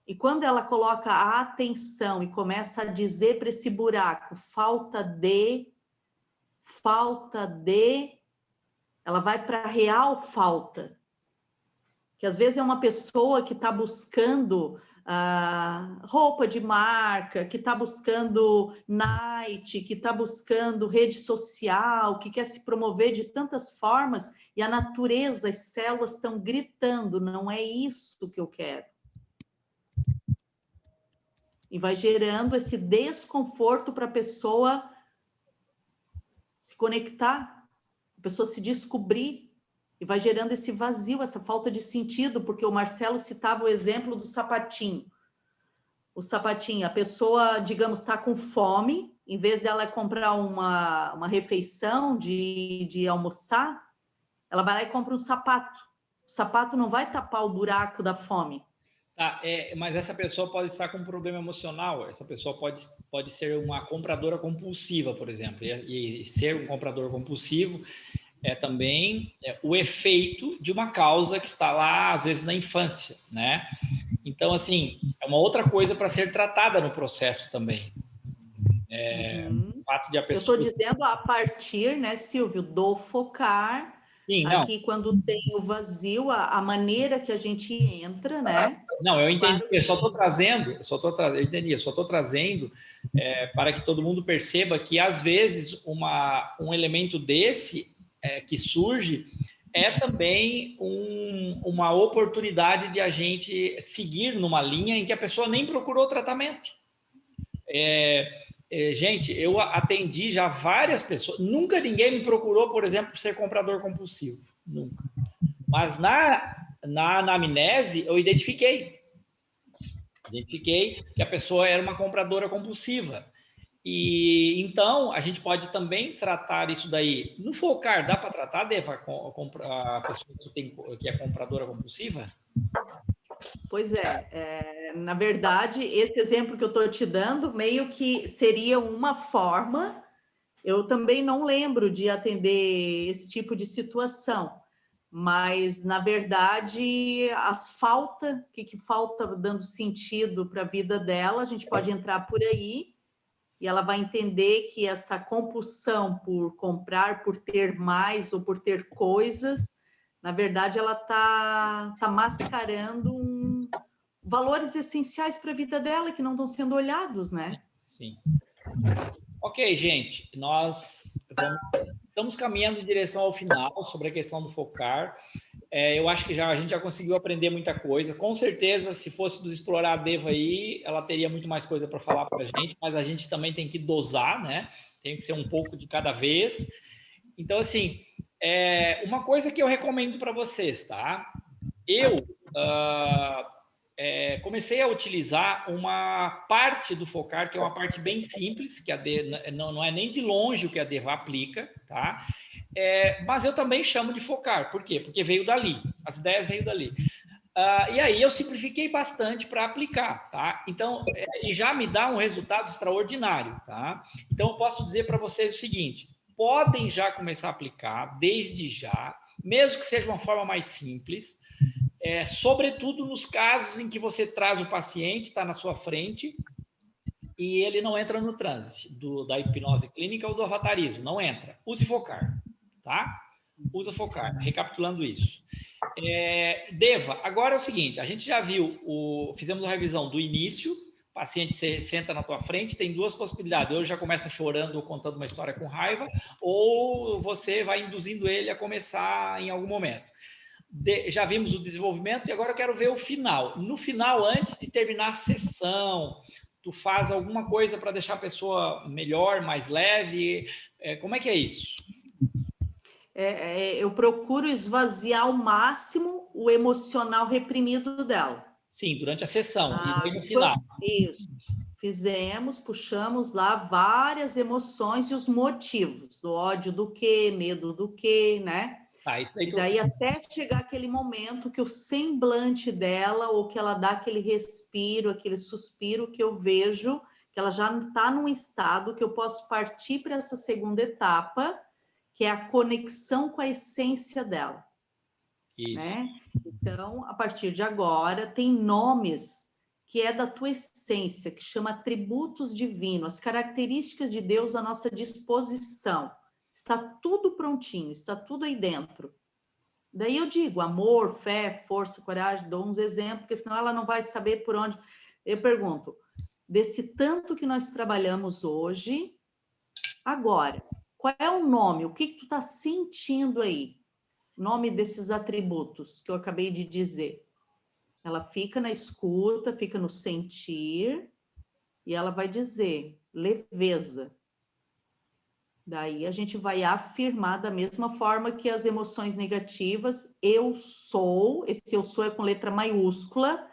B: E quando ela coloca a atenção e começa a dizer para esse buraco, falta de, ela vai para a real falta. Que às vezes é uma pessoa que está buscando roupa de marca, que está buscando night, que está buscando rede social, que quer se promover de tantas formas, e a natureza, as células estão gritando, não é isso que eu quero. E vai gerando esse desconforto para a pessoa se conectar, a pessoa se descobrir, e vai gerando esse vazio, essa falta de sentido, porque o Marcelo citava o exemplo do sapatinho. O sapatinho, a pessoa, digamos, está com fome, em vez dela comprar uma refeição de almoçar, ela vai lá e compra um sapato. O sapato não vai tapar o buraco da fome.
A: Tá, mas essa pessoa pode estar com um problema emocional, essa pessoa pode ser uma compradora compulsiva, por exemplo, e ser um comprador compulsivo é também o efeito de uma causa que está lá, às vezes, na infância, né? Então, assim, é uma outra coisa para ser tratada no processo também. O fato de a pessoa...
B: Eu estou dizendo a partir, né, Silvio, do focar. Sim, aqui, quando tem o vazio, a maneira que a gente entra, né?
A: Não, eu entendi, eu só estou trazendo para que todo mundo perceba que, às vezes, um elemento desse que surge é também uma oportunidade de a gente seguir numa linha em que a pessoa nem procurou tratamento. Gente, eu atendi já várias pessoas, nunca ninguém me procurou, por exemplo, por ser comprador compulsivo, nunca. Mas na anamnese eu identifiquei que a pessoa era uma compradora compulsiva. E então a gente pode também tratar isso daí. No focar, dá para tratar, Deva, a pessoa que é compradora compulsiva?
B: Pois na verdade, esse exemplo que eu estou te dando, meio que seria uma forma. Eu também não lembro de atender esse tipo de situação, mas, na verdade, as faltas, o que falta dando sentido para a vida dela, a gente pode entrar por aí, e ela vai entender que essa compulsão por comprar, por ter mais ou por ter coisas, na verdade, ela está mascarando valores essenciais para a vida dela que não estão sendo olhados, né?
A: Sim. Ok, gente, nós estamos caminhando em direção ao final sobre a questão do focar. Eu acho que a gente já conseguiu aprender muita coisa. Com certeza, se fôssemos explorar a Deva aí, ela teria muito mais coisa para falar para a gente, mas a gente também tem que dosar, né? Tem que ser um pouco de cada vez. Então, assim, uma coisa que eu recomendo para vocês, tá? Eu comecei a utilizar uma parte do focar, que é uma parte bem simples, que não é nem de longe o que a Deva aplica, tá? Mas eu também chamo de focar. Por quê? Porque veio dali, as ideias veio dali. E aí eu simplifiquei bastante para aplicar, tá? Então, e já me dá um resultado extraordinário, tá? Então, eu posso dizer para vocês o seguinte: podem já começar a aplicar, desde já, mesmo que seja uma forma mais simples, sobretudo nos casos em que você traz o paciente, está na sua frente, e ele não entra no transe da hipnose clínica ou do avatarismo, não entra. Use focar, tá? Usa focar, recapitulando isso. Deva, agora é o seguinte, a gente já viu, fizemos uma revisão do início, o paciente senta na tua frente, tem duas possibilidades, ou ele já começa chorando ou contando uma história com raiva, ou você vai induzindo ele a começar em algum momento. Já vimos o desenvolvimento e agora eu quero ver o final. No final, antes de terminar a sessão, tu faz alguma coisa para deixar a pessoa melhor, mais leve? Como é que é isso?
B: Eu procuro esvaziar ao máximo o emocional reprimido dela.
A: Sim, durante a sessão e no final.
B: Isso. Puxamos lá várias emoções e os motivos do ódio do quê, medo do quê, né?
A: Isso daí
B: e daí até chegar aquele momento que o semblante dela, ou que ela dá aquele respiro, aquele suspiro, que eu vejo que ela já está num estado que eu posso partir para essa segunda etapa, que é a conexão com a essência dela.
A: Isso.
B: né? Então, a partir de agora, tem nomes que é da tua essência, que chama atributos divinos, as características de Deus à nossa disposição. Está tudo prontinho, está tudo aí dentro. Daí eu digo amor, fé, força, coragem, dou uns exemplos, porque senão ela não vai saber por onde. Eu pergunto, desse tanto que nós trabalhamos hoje, agora, qual é o nome? O que tu está sentindo aí? Nome desses atributos que eu acabei de dizer. Ela fica na escuta, fica no sentir, e ela vai dizer leveza. Daí a gente vai afirmar da mesma forma que as emoções negativas, eu sou, esse eu sou é com letra maiúscula,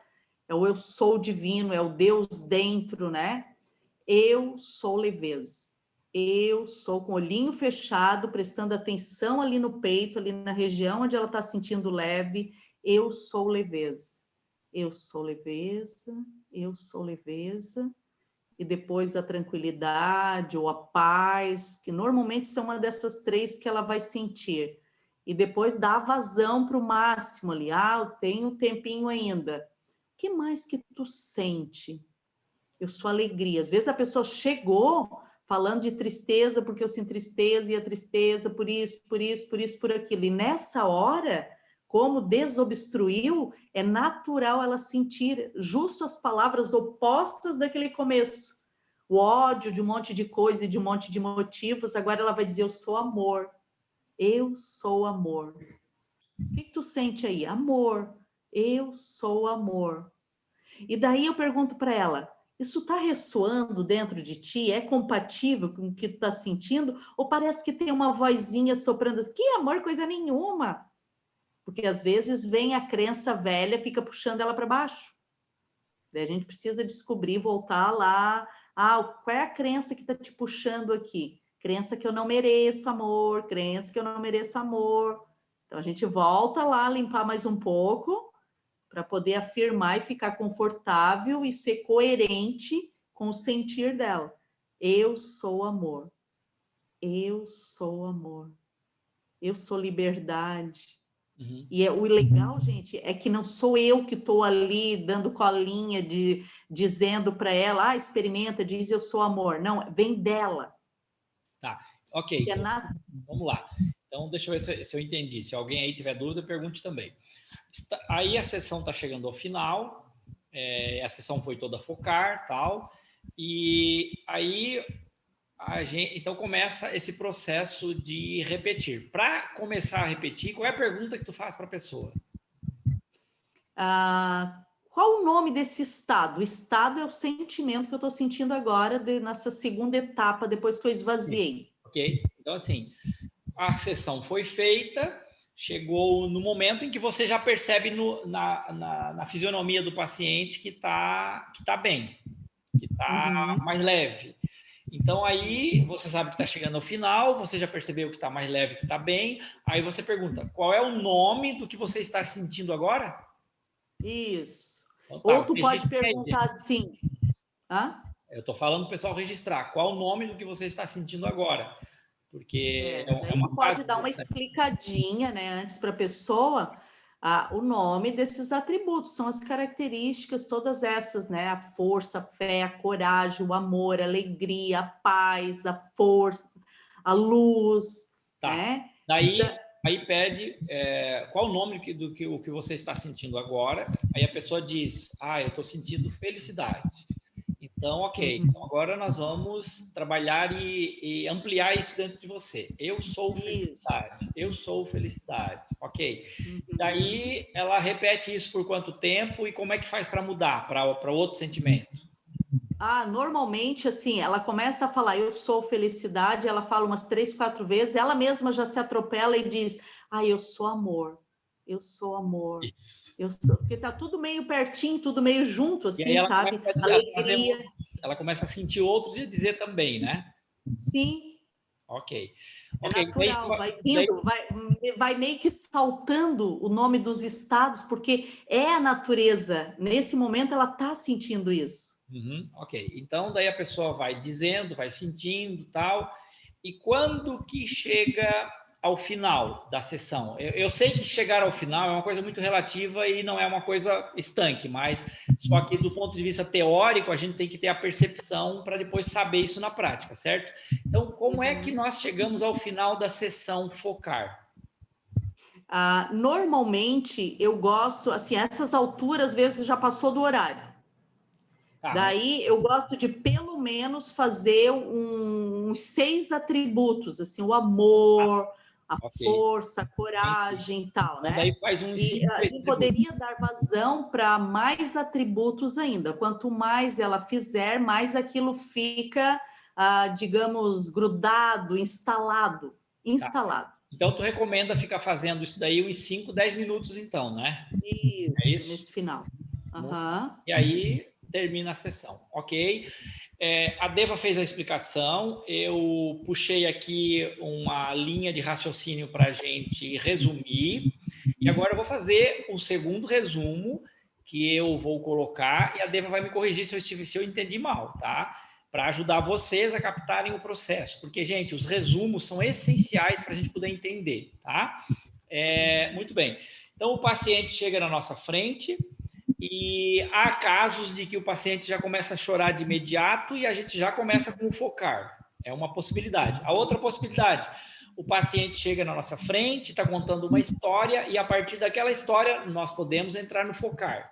B: é o eu sou divino, é o Deus dentro, né? Eu sou leveza. Eu sou com o olhinho fechado, prestando atenção ali no peito, ali na região onde ela está sentindo leve. Eu sou leveza. Eu sou leveza, eu sou leveza. E depois a tranquilidade ou a paz, que normalmente são uma dessas três que ela vai sentir. E depois dá vazão para o máximo ali. Ah, eu tenho um tempinho ainda. O que mais que tu sente? Eu sou alegria. Às vezes a pessoa chegou falando de tristeza, porque eu sinto tristeza, e a tristeza por isso, por isso, por isso, por aquilo. E nessa hora, como desobstruiu, é natural ela sentir justo as palavras opostas daquele começo. O ódio de um monte de coisa e de um monte de motivos, agora ela vai dizer, eu sou amor. Eu sou amor. O que tu sente aí? Amor. Eu sou amor. E daí eu pergunto para ela, isso está ressoando dentro de ti? É compatível com o que tu está sentindo? Ou parece que tem uma vozinha soprando, que amor, coisa nenhuma? Porque às vezes vem a crença velha, fica puxando ela para baixo. Daí a gente precisa descobrir, voltar lá. Ah, qual é a crença que está te puxando aqui? Crença que eu não mereço amor, crença que eu não mereço amor. Então a gente volta lá, limpar mais um pouco, para poder afirmar e ficar confortável e ser coerente com o sentir dela. Eu sou amor. Eu sou amor. Eu sou liberdade.
A: Uhum.
B: E o legal, gente, é que não sou eu que estou ali dando colinha, dizendo para ela, experimenta, diz eu sou amor. Não, vem dela.
A: Tá, ok.
B: É
A: Vamos lá. Então, deixa eu ver se eu entendi. Se alguém aí tiver dúvida, pergunte também. Aí a sessão está chegando ao final, a sessão foi toda focar, tal, e aí então começa esse processo de repetir. Para começar a repetir, qual é a pergunta que tu faz para a pessoa?
B: Qual o nome desse estado? O estado é o sentimento que eu estou sentindo agora, nessa segunda etapa, depois que eu esvaziei.
A: Ok, então assim, a sessão foi feita, chegou no momento em que você já percebe na fisionomia do paciente que tá bem, que está mais leve. Então, aí, você sabe que está chegando ao final, você já percebeu que está mais leve, que está bem, aí você pergunta, qual é o nome do que você está sentindo agora?
B: Isso.
A: Então, tá,
B: ou tu pode perguntar assim... Hã?
A: Eu estou falando para o pessoal registrar, qual o nome do que você está sentindo agora? Porque
B: daí tu pode dar uma explicadinha, né, antes para a pessoa, o nome desses atributos, são as características, todas essas, né, a força, a fé, a coragem, o amor, a alegria, a paz, a força, a luz, né?
A: Aí pede qual o nome do que você está sentindo agora, aí a pessoa diz, eu estou sentindo felicidade. Então, ok. Então, agora nós vamos trabalhar e ampliar isso dentro de você. Eu sou felicidade. Isso. Eu sou felicidade. Ok. Daí, ela repete isso por quanto tempo e como é que faz para mudar para outro sentimento?
B: Normalmente, assim, ela começa a falar, eu sou felicidade, ela fala umas 3, 4 vezes, ela mesma já se atropela e diz, eu sou amor. Eu sou amor. Isso. Eu sou, porque tá tudo meio pertinho, tudo meio junto, assim, sabe? Alegria.
A: Ela começa a sentir outros e a dizer também, né?
B: Sim.
A: Ok.
B: Natural, vai vindo, vai meio que saltando o nome dos estados, porque é a natureza. Nesse momento, ela tá sentindo isso.
A: Ok. Então, daí a pessoa vai dizendo, vai sentindo, tal. E quando que chega ao final da sessão? Eu sei que chegar ao final é uma coisa muito relativa e não é uma coisa estanque, mas só que do ponto de vista teórico, a gente tem que ter a percepção para depois saber isso na prática, certo? Então, como é que nós chegamos ao final da sessão focar?
B: Normalmente, eu gosto, assim, essas alturas, às vezes, já passou do horário.
A: Tá,
B: Daí, eu gosto de, pelo menos, fazer uns 6 atributos, assim, o amor, a força, a coragem e tal, né?
A: Daí faz uns 5,
B: a gente poderia dar vazão para mais atributos ainda. Quanto mais ela fizer, mais aquilo fica, digamos, grudado, instalado. Tá.
A: Então, tu recomenda ficar fazendo isso daí uns 5, 10 minutos, então, né?
B: Isso, nesse final.
A: E aí termina a sessão, ok? A Deva fez a explicação, eu puxei aqui uma linha de raciocínio para a gente resumir, e agora eu vou fazer um segundo resumo que eu vou colocar, e a Deva vai me corrigir se eu entendi mal, tá? Para ajudar vocês a captarem o processo, porque, gente, os resumos são essenciais para a gente poder entender, tá? Muito bem. Então, o paciente chega na nossa frente, e há casos de que o paciente já começa a chorar de imediato e a gente já começa com o focar. É uma possibilidade. A outra possibilidade, o paciente chega na nossa frente, está contando uma história e a partir daquela história nós podemos entrar no focar.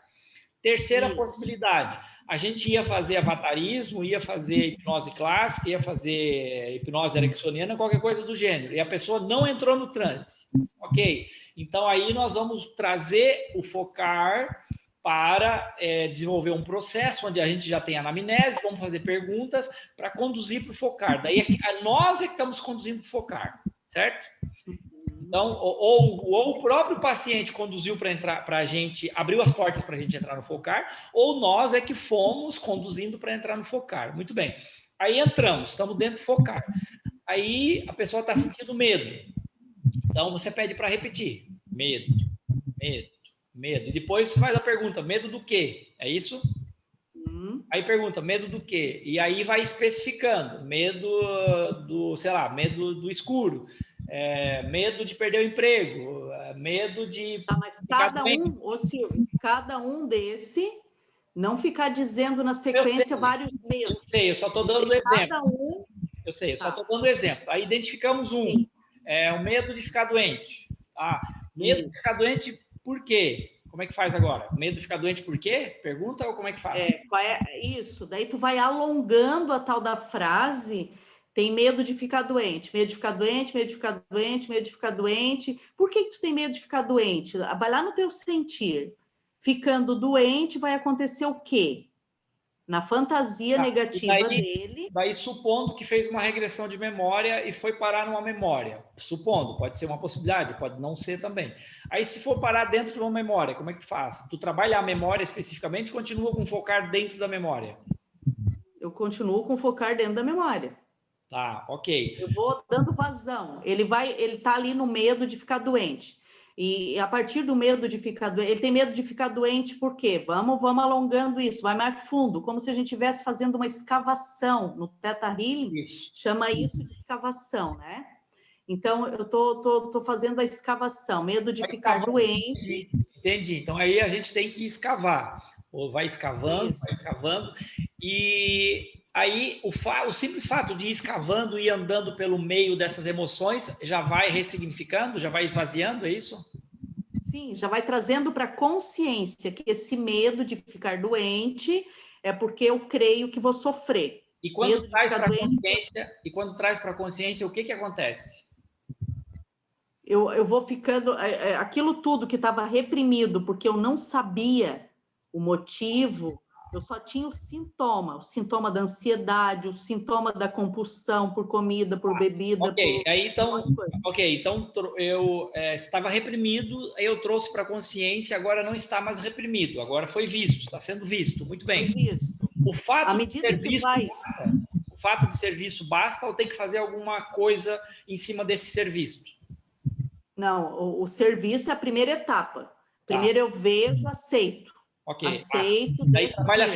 A: Terceira possibilidade, a gente ia fazer avatarismo, ia fazer hipnose clássica, ia fazer hipnose ericksoniana, qualquer coisa do gênero, e a pessoa não entrou no transe. Ok? Então aí nós vamos trazer o focar para desenvolver um processo onde a gente já tem anamnese, vamos fazer perguntas para conduzir para o focar. Daí nós é que estamos conduzindo para o focar, certo? Então, ou o próprio paciente conduziu para a gente, abriu as portas para a gente entrar no focar, ou nós é que fomos conduzindo para entrar no focar. Muito bem. Aí entramos, estamos dentro do focar. Aí a pessoa está sentindo medo. Então você pede para repetir. Medo, medo. Medo. E depois você faz a pergunta, medo do quê? É isso? Aí pergunta, medo do quê? E aí vai especificando, medo do, sei lá, medo do escuro, medo de perder o emprego, medo de...
B: mas cada um desse, não ficar dizendo na sequência vários medos.
A: Eu sei, eu só estou dando exemplo. Eu sei, eu só estou dando exemplo. Aí identificamos um, o medo de ficar doente. Medo de ficar doente. Por quê? Como é que faz agora? Medo de ficar doente por quê? Pergunta ou como é que faz?
B: Isso. Daí tu vai alongando a tal da frase. Tem medo de ficar doente, medo de ficar doente, medo de ficar doente, medo de ficar doente. Por que tu tem medo de ficar doente? Vai lá no teu sentir. Ficando doente, vai acontecer o quê? Na fantasia negativa dele.
A: Daí, supondo que fez uma regressão de memória e foi parar numa memória. Supondo, pode ser uma possibilidade, pode não ser também. Aí, se for parar dentro de uma memória, como é que faz? Tu trabalha a memória especificamente, continua com focar dentro da memória?
B: Eu continuo com focar dentro da memória.
A: Tá, ok.
B: Eu vou dando vazão. Ele tá ali no medo de ficar doente. E a partir do medo de ficar doente, ele tem medo de ficar doente por quê? Vamos alongando isso, vai mais fundo, como se a gente estivesse fazendo uma escavação. No Theta Healing, chama isso de escavação, né? Então, eu tô fazendo a escavação, medo de ficar doente.
A: Entendi. Então, aí a gente tem que escavar. Ou vai escavando, e aí o simples fato de ir escavando e andando pelo meio dessas emoções já vai ressignificando, já vai esvaziando, é isso?
B: Sim, já vai trazendo para a consciência que esse medo de ficar doente é porque eu creio que vou sofrer.
A: E quando traz para a consciência, o que acontece?
B: Eu vou ficando... aquilo tudo que estava reprimido, porque eu não sabia o motivo... Eu só tinha o sintoma da ansiedade, o sintoma da compulsão por comida, por bebida.
A: Ok, então eu estava reprimido, eu trouxe para a consciência, agora não está mais reprimido, agora foi visto, está sendo visto, muito bem.
B: Foi visto.
A: O fato de ser visto basta? O fato de ser visto basta ou tem que fazer alguma coisa em cima desse ser visto?
B: Não, o ser visto é a primeira etapa. Primeiro eu vejo, aceito.
A: Ok.
B: Aceito.
A: Daí trabalha a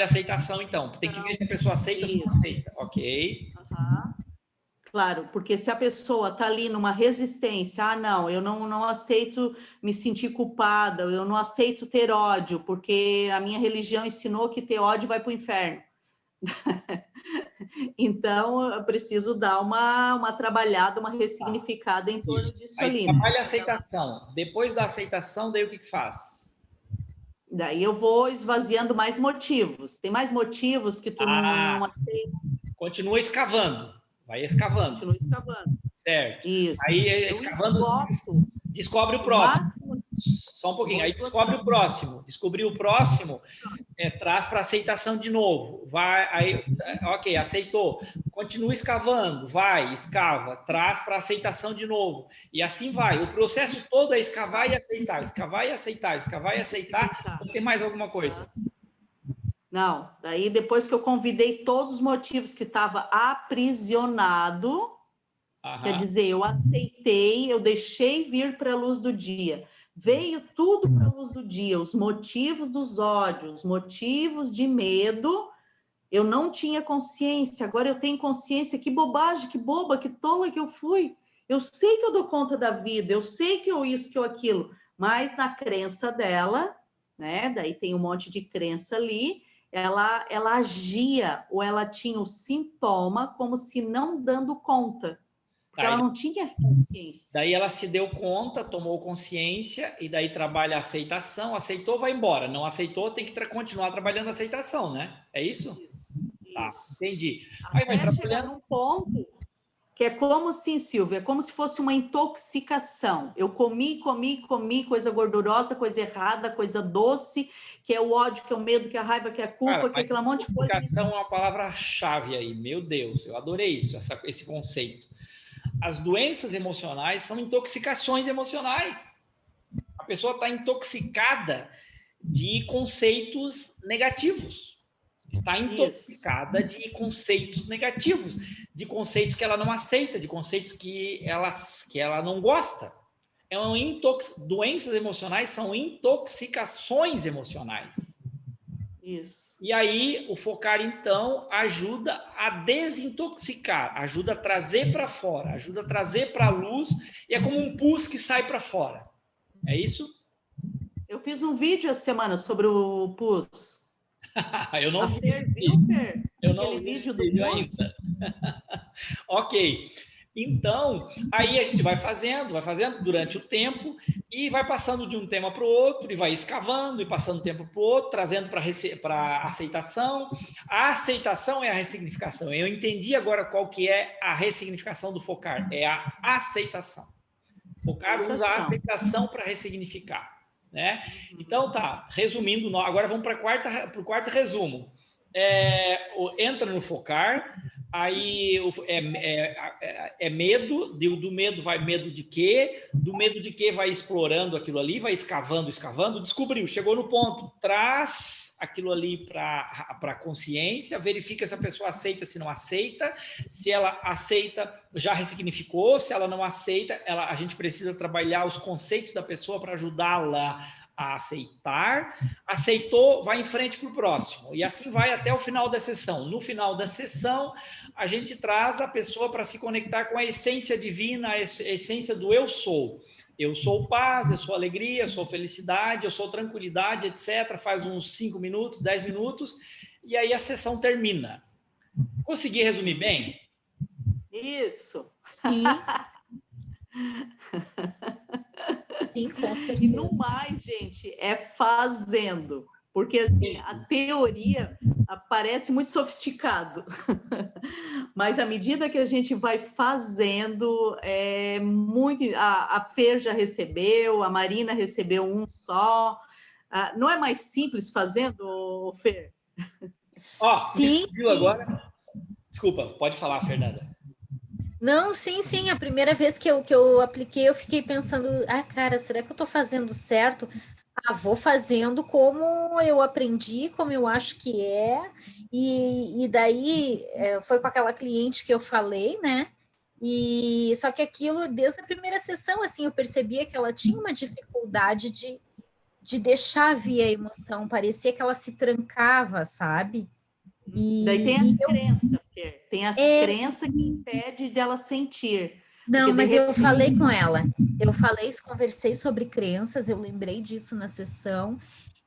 A: aceitação. Então. Tem que ver se a pessoa aceita ou não aceita. Ok.
B: Claro, porque se a pessoa está ali numa resistência, não, eu não aceito me sentir culpada, eu não aceito ter ódio, porque a minha religião ensinou que ter ódio vai para o inferno. Então, eu preciso dar uma trabalhada, uma ressignificada em torno disso
A: Aí
B: ali.
A: trabalha a aceitação. Depois da aceitação, daí o que faz?
B: Daí eu vou esvaziando mais motivos. Tem mais motivos que tu não aceita.
A: Continua escavando. Vai escavando.
B: Continua escavando.
A: Certo.
B: Isso.
A: Aí, escavando, descobre o próximo. Só um pouquinho. Aí descobre o próximo. Descobrir o próximo, traz para aceitação de novo. Vai, aí, ok, aceitou. Continua escavando. Vai, escava. Traz para aceitação de novo. E assim vai. O processo todo é escavar e aceitar. Escavar e aceitar. Escavar e aceitar. Não tem mais alguma coisa?
B: Não. Daí, depois que eu convidei todos os motivos que estava aprisionado, quer dizer, eu aceitei, eu deixei vir para a luz do dia. Veio tudo para a luz do dia, os motivos dos ódios, os motivos de medo. Eu não tinha consciência, agora eu tenho consciência. Que bobagem, que boba, que tola que eu fui. Eu sei que eu dou conta da vida, eu sei que eu isso, que eu aquilo, mas na crença dela, né? Daí tem um monte de crença ali. Ela agia ou ela tinha o sintoma como se não dando conta. Porque ela não tinha consciência.
A: Daí ela se deu conta, tomou consciência, e daí trabalha a aceitação. Aceitou, vai embora. Não aceitou, tem que continuar trabalhando a aceitação, né? É isso?
B: Isso.
A: Tá, entendi.
B: Aí vai chegar num ponto que é como assim, Silvia, é como se fosse uma intoxicação. Eu comi coisa gordurosa, coisa errada, coisa doce, que é o ódio, que é o medo, que é a raiva, que é a culpa, que é aquele monte de coisa.
A: Intoxicação é uma palavra-chave aí. Meu Deus, eu adorei isso, esse conceito. As doenças emocionais são intoxicações emocionais. A pessoa está intoxicada de conceitos negativos. Está intoxicada de conceitos negativos, de conceitos que ela não aceita, de conceitos que ela não gosta. Doenças emocionais são intoxicações emocionais.
B: Isso.
A: E aí, o focar, então, ajuda a desintoxicar, ajuda a trazer para fora, ajuda a trazer para a luz, e é como um pus que sai para fora. É isso?
B: Eu fiz um vídeo essa semana sobre o pus.
A: Eu não vi.
B: Fer?
A: Eu não vi vídeo do pus ainda. Ok. Então, aí a gente vai fazendo durante o tempo e vai passando de um tema para o outro e vai escavando e passando tempo para o outro, trazendo para aceitação. A aceitação é a ressignificação. Eu entendi agora qual que é a ressignificação do focar. É a aceitação. Focar usa a aceitação para ressignificar, né? Então, tá. Resumindo, agora vamos para o quarto resumo. Entra no focar. Aí é medo, do medo vai medo de quê? Do medo de quê vai explorando aquilo ali, vai escavando, descobriu, chegou no ponto, traz aquilo ali para a consciência, verifica se a pessoa aceita, se não aceita, se ela aceita, já ressignificou, se ela não aceita, a gente precisa trabalhar os conceitos da pessoa para ajudá-la a aceitar, aceitou, vai em frente para o próximo, e assim vai até o final da sessão. No final da sessão, a gente traz a pessoa para se conectar com a essência divina, a essência do eu sou. Eu sou paz, eu sou alegria, eu sou felicidade, eu sou tranquilidade, etc. Faz uns 5 minutos, 10 minutos, e aí a sessão termina. Consegui resumir bem?
B: Isso.
C: Sim. Sim, com certeza.
B: E no mais, gente, é fazendo. Porque, assim, a teoria parece muito sofisticado. Mas, à medida que a gente vai fazendo, a Fer já recebeu, a Marina recebeu um só. Não é mais simples fazendo, Fer?
C: Sim,
A: viu agora? Desculpa, pode falar, Fernanda.
C: Não, sim. A primeira vez que eu apliquei, eu fiquei pensando, cara, será que eu estou fazendo certo? Vou fazendo como eu aprendi, como eu acho que é. E daí, foi com aquela cliente que eu falei, né? E só que aquilo, desde a primeira sessão, assim, eu percebia que ela tinha uma dificuldade de deixar vir a emoção. Parecia que ela se trancava, sabe?
B: Daí tem as crenças, Ser. Tem as crenças que impedem dela sentir.
C: Não,
B: Porque,
C: mas
B: de
C: eu falei com ela. Eu falei, conversei sobre crenças, eu lembrei disso na sessão,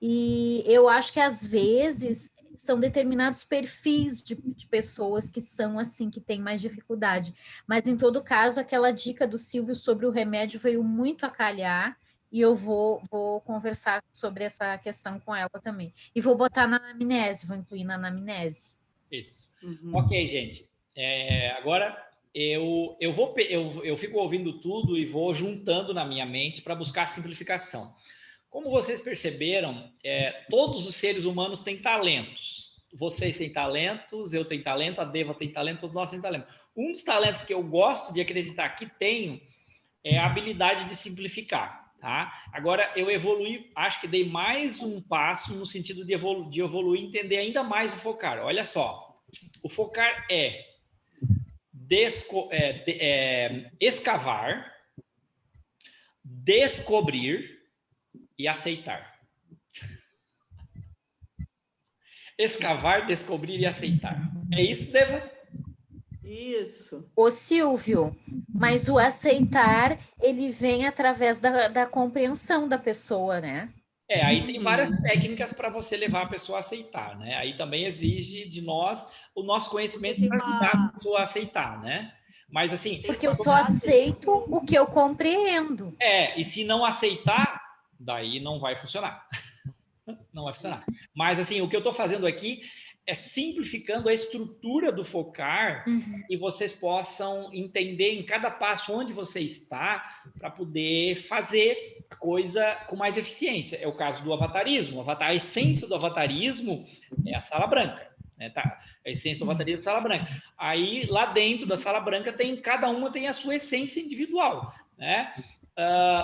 C: e eu acho que às vezes são determinados perfis de pessoas que são assim, que têm mais dificuldade. Mas em todo caso, aquela dica do Silvio sobre o remédio veio muito a calhar, e eu vou conversar sobre essa questão com ela também. E vou botar na anamnese, vou incluir na anamnese.
A: Isso.
B: Uhum.
A: Ok, gente. Agora eu fico ouvindo tudo e vou juntando na minha mente para buscar a simplificação. Como vocês perceberam, todos os seres humanos têm talentos. Vocês têm talentos, eu tenho talento, a Deva tem talento, todos nós temos talento. Um dos talentos que eu gosto de acreditar que tenho é a habilidade de simplificar. Tá? Agora, eu evoluí, acho que dei mais um passo no sentido de evoluir e entender ainda mais o focar. Olha só, o focar escavar, descobrir e aceitar. Escavar, descobrir e aceitar. É isso, Deva?
B: Isso.
C: Ô, Silvio, mas o aceitar, ele vem através da compreensão da pessoa, né?
A: Aí tem várias técnicas para você levar a pessoa a aceitar, né? Aí também exige de nós o nosso conhecimento para ajudar a pessoa a aceitar, né? Mas assim...
C: Porque eu só aceito o que eu compreendo.
A: E se não aceitar, daí não vai funcionar. Não vai funcionar. Mas assim, o que eu estou fazendo aqui é simplificando a estrutura do focar e vocês possam entender em cada passo onde você está para poder fazer a coisa com mais eficiência. É o caso do avatarismo. A essência do avatarismo é a sala branca. Né, tá? A essência do avatarismo é a sala branca. Aí, lá dentro da sala branca, cada uma tem a sua essência individual. Né?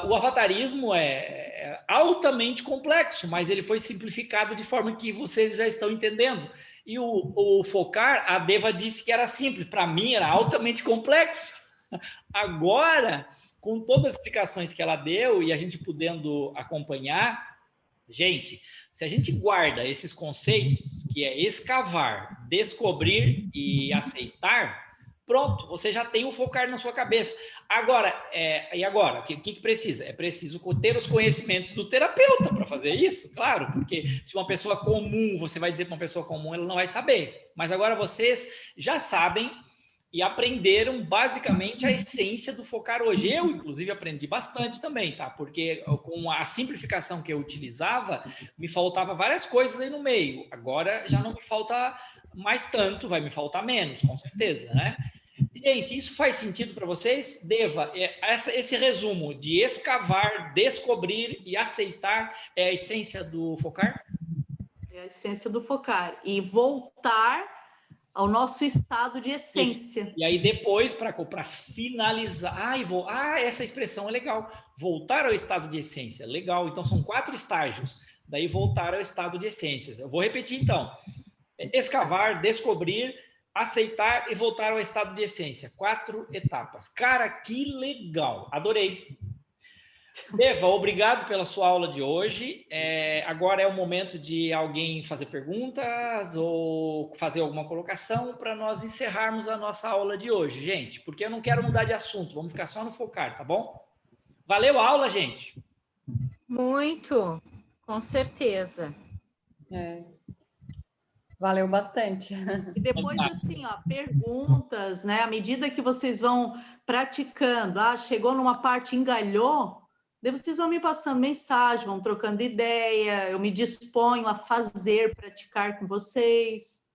A: O avatarismo é altamente complexo, mas ele foi simplificado de forma que vocês já estão entendendo. E o focar, a Deva disse que era simples, para mim era altamente complexo. Agora, com todas as explicações que ela deu e a gente podendo acompanhar, gente, se a gente guarda esses conceitos, que é escavar, descobrir e aceitar, pronto, você já tem o focar na sua cabeça. Agora, o que precisa? É preciso ter os conhecimentos do terapeuta para fazer isso, claro, porque se uma pessoa comum, você vai dizer para uma pessoa comum, ela não vai saber. Mas agora vocês já sabem e aprenderam basicamente a essência do focar hoje. Eu, inclusive, aprendi bastante também, tá? Porque com a simplificação que eu utilizava, me faltava várias coisas aí no meio. Agora já não me falta mais tanto, vai me faltar menos, com certeza, né? Gente, isso faz sentido para vocês? Deva, esse resumo de escavar, descobrir e aceitar é a essência do focar?
B: É a essência do focar. E voltar ao nosso estado de essência.
A: E aí depois, para finalizar... essa expressão é legal. Voltar ao estado de essência. Legal. Então, são 4 estágios. Daí, voltar ao estado de essência. Eu vou repetir, então. Escavar, descobrir, aceitar e voltar ao estado de essência. 4 etapas. Cara, que legal. Adorei. Deva, obrigado pela sua aula de hoje. Agora é o momento de alguém fazer perguntas ou fazer alguma colocação para nós encerrarmos a nossa aula de hoje, gente, porque eu não quero mudar de assunto, vamos ficar só no focar, tá bom? Valeu a aula, gente?
C: Muito, com certeza.
D: Valeu bastante.
B: E depois, assim, perguntas, né? À medida que vocês vão praticando, chegou numa parte, engalhou, daí vocês vão me passando mensagem, vão trocando ideia, eu me disponho a fazer, praticar com vocês.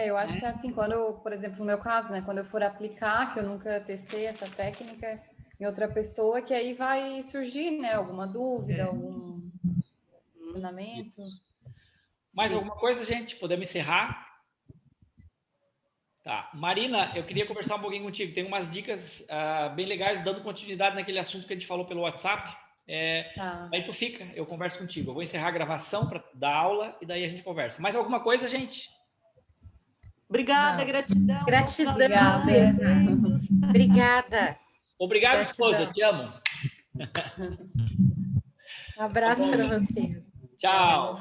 D: Eu acho que assim, quando, por exemplo, no meu caso, né, quando eu for aplicar, que eu nunca testei essa técnica em outra pessoa, que aí vai surgir, né, alguma dúvida, algum ensinamento.
A: Mais alguma coisa, gente? Podemos encerrar? Tá. Marina, eu queria conversar um pouquinho contigo. Tem umas dicas bem legais, dando continuidade naquele assunto que a gente falou pelo WhatsApp. Aí tu fica, eu converso contigo. Eu vou encerrar a gravação para dar aula e daí a gente conversa. Mais alguma coisa, gente?
B: Obrigada, gratidão.
C: Gratidão.
B: Obrigada.
A: Obrigado, esposa. Te amo.
C: Um abraço para vocês.
A: Tchau.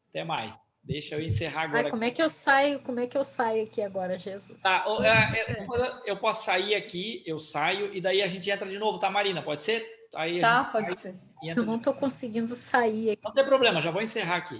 A: Até mais. Deixa eu encerrar agora.
C: Ai, como é que eu saio? Como é que eu saio aqui agora, Jesus?
A: Tá, eu posso sair aqui, eu saio, e daí a gente entra de novo, tá, Marina? Pode ser? Aí a
D: Tá,
A: gente
D: pode
A: sai
D: ser.
A: e entra
C: Eu não
A: de
C: estou
A: novo.
C: conseguindo sair aqui.
A: Não tem problema, já vou encerrar aqui.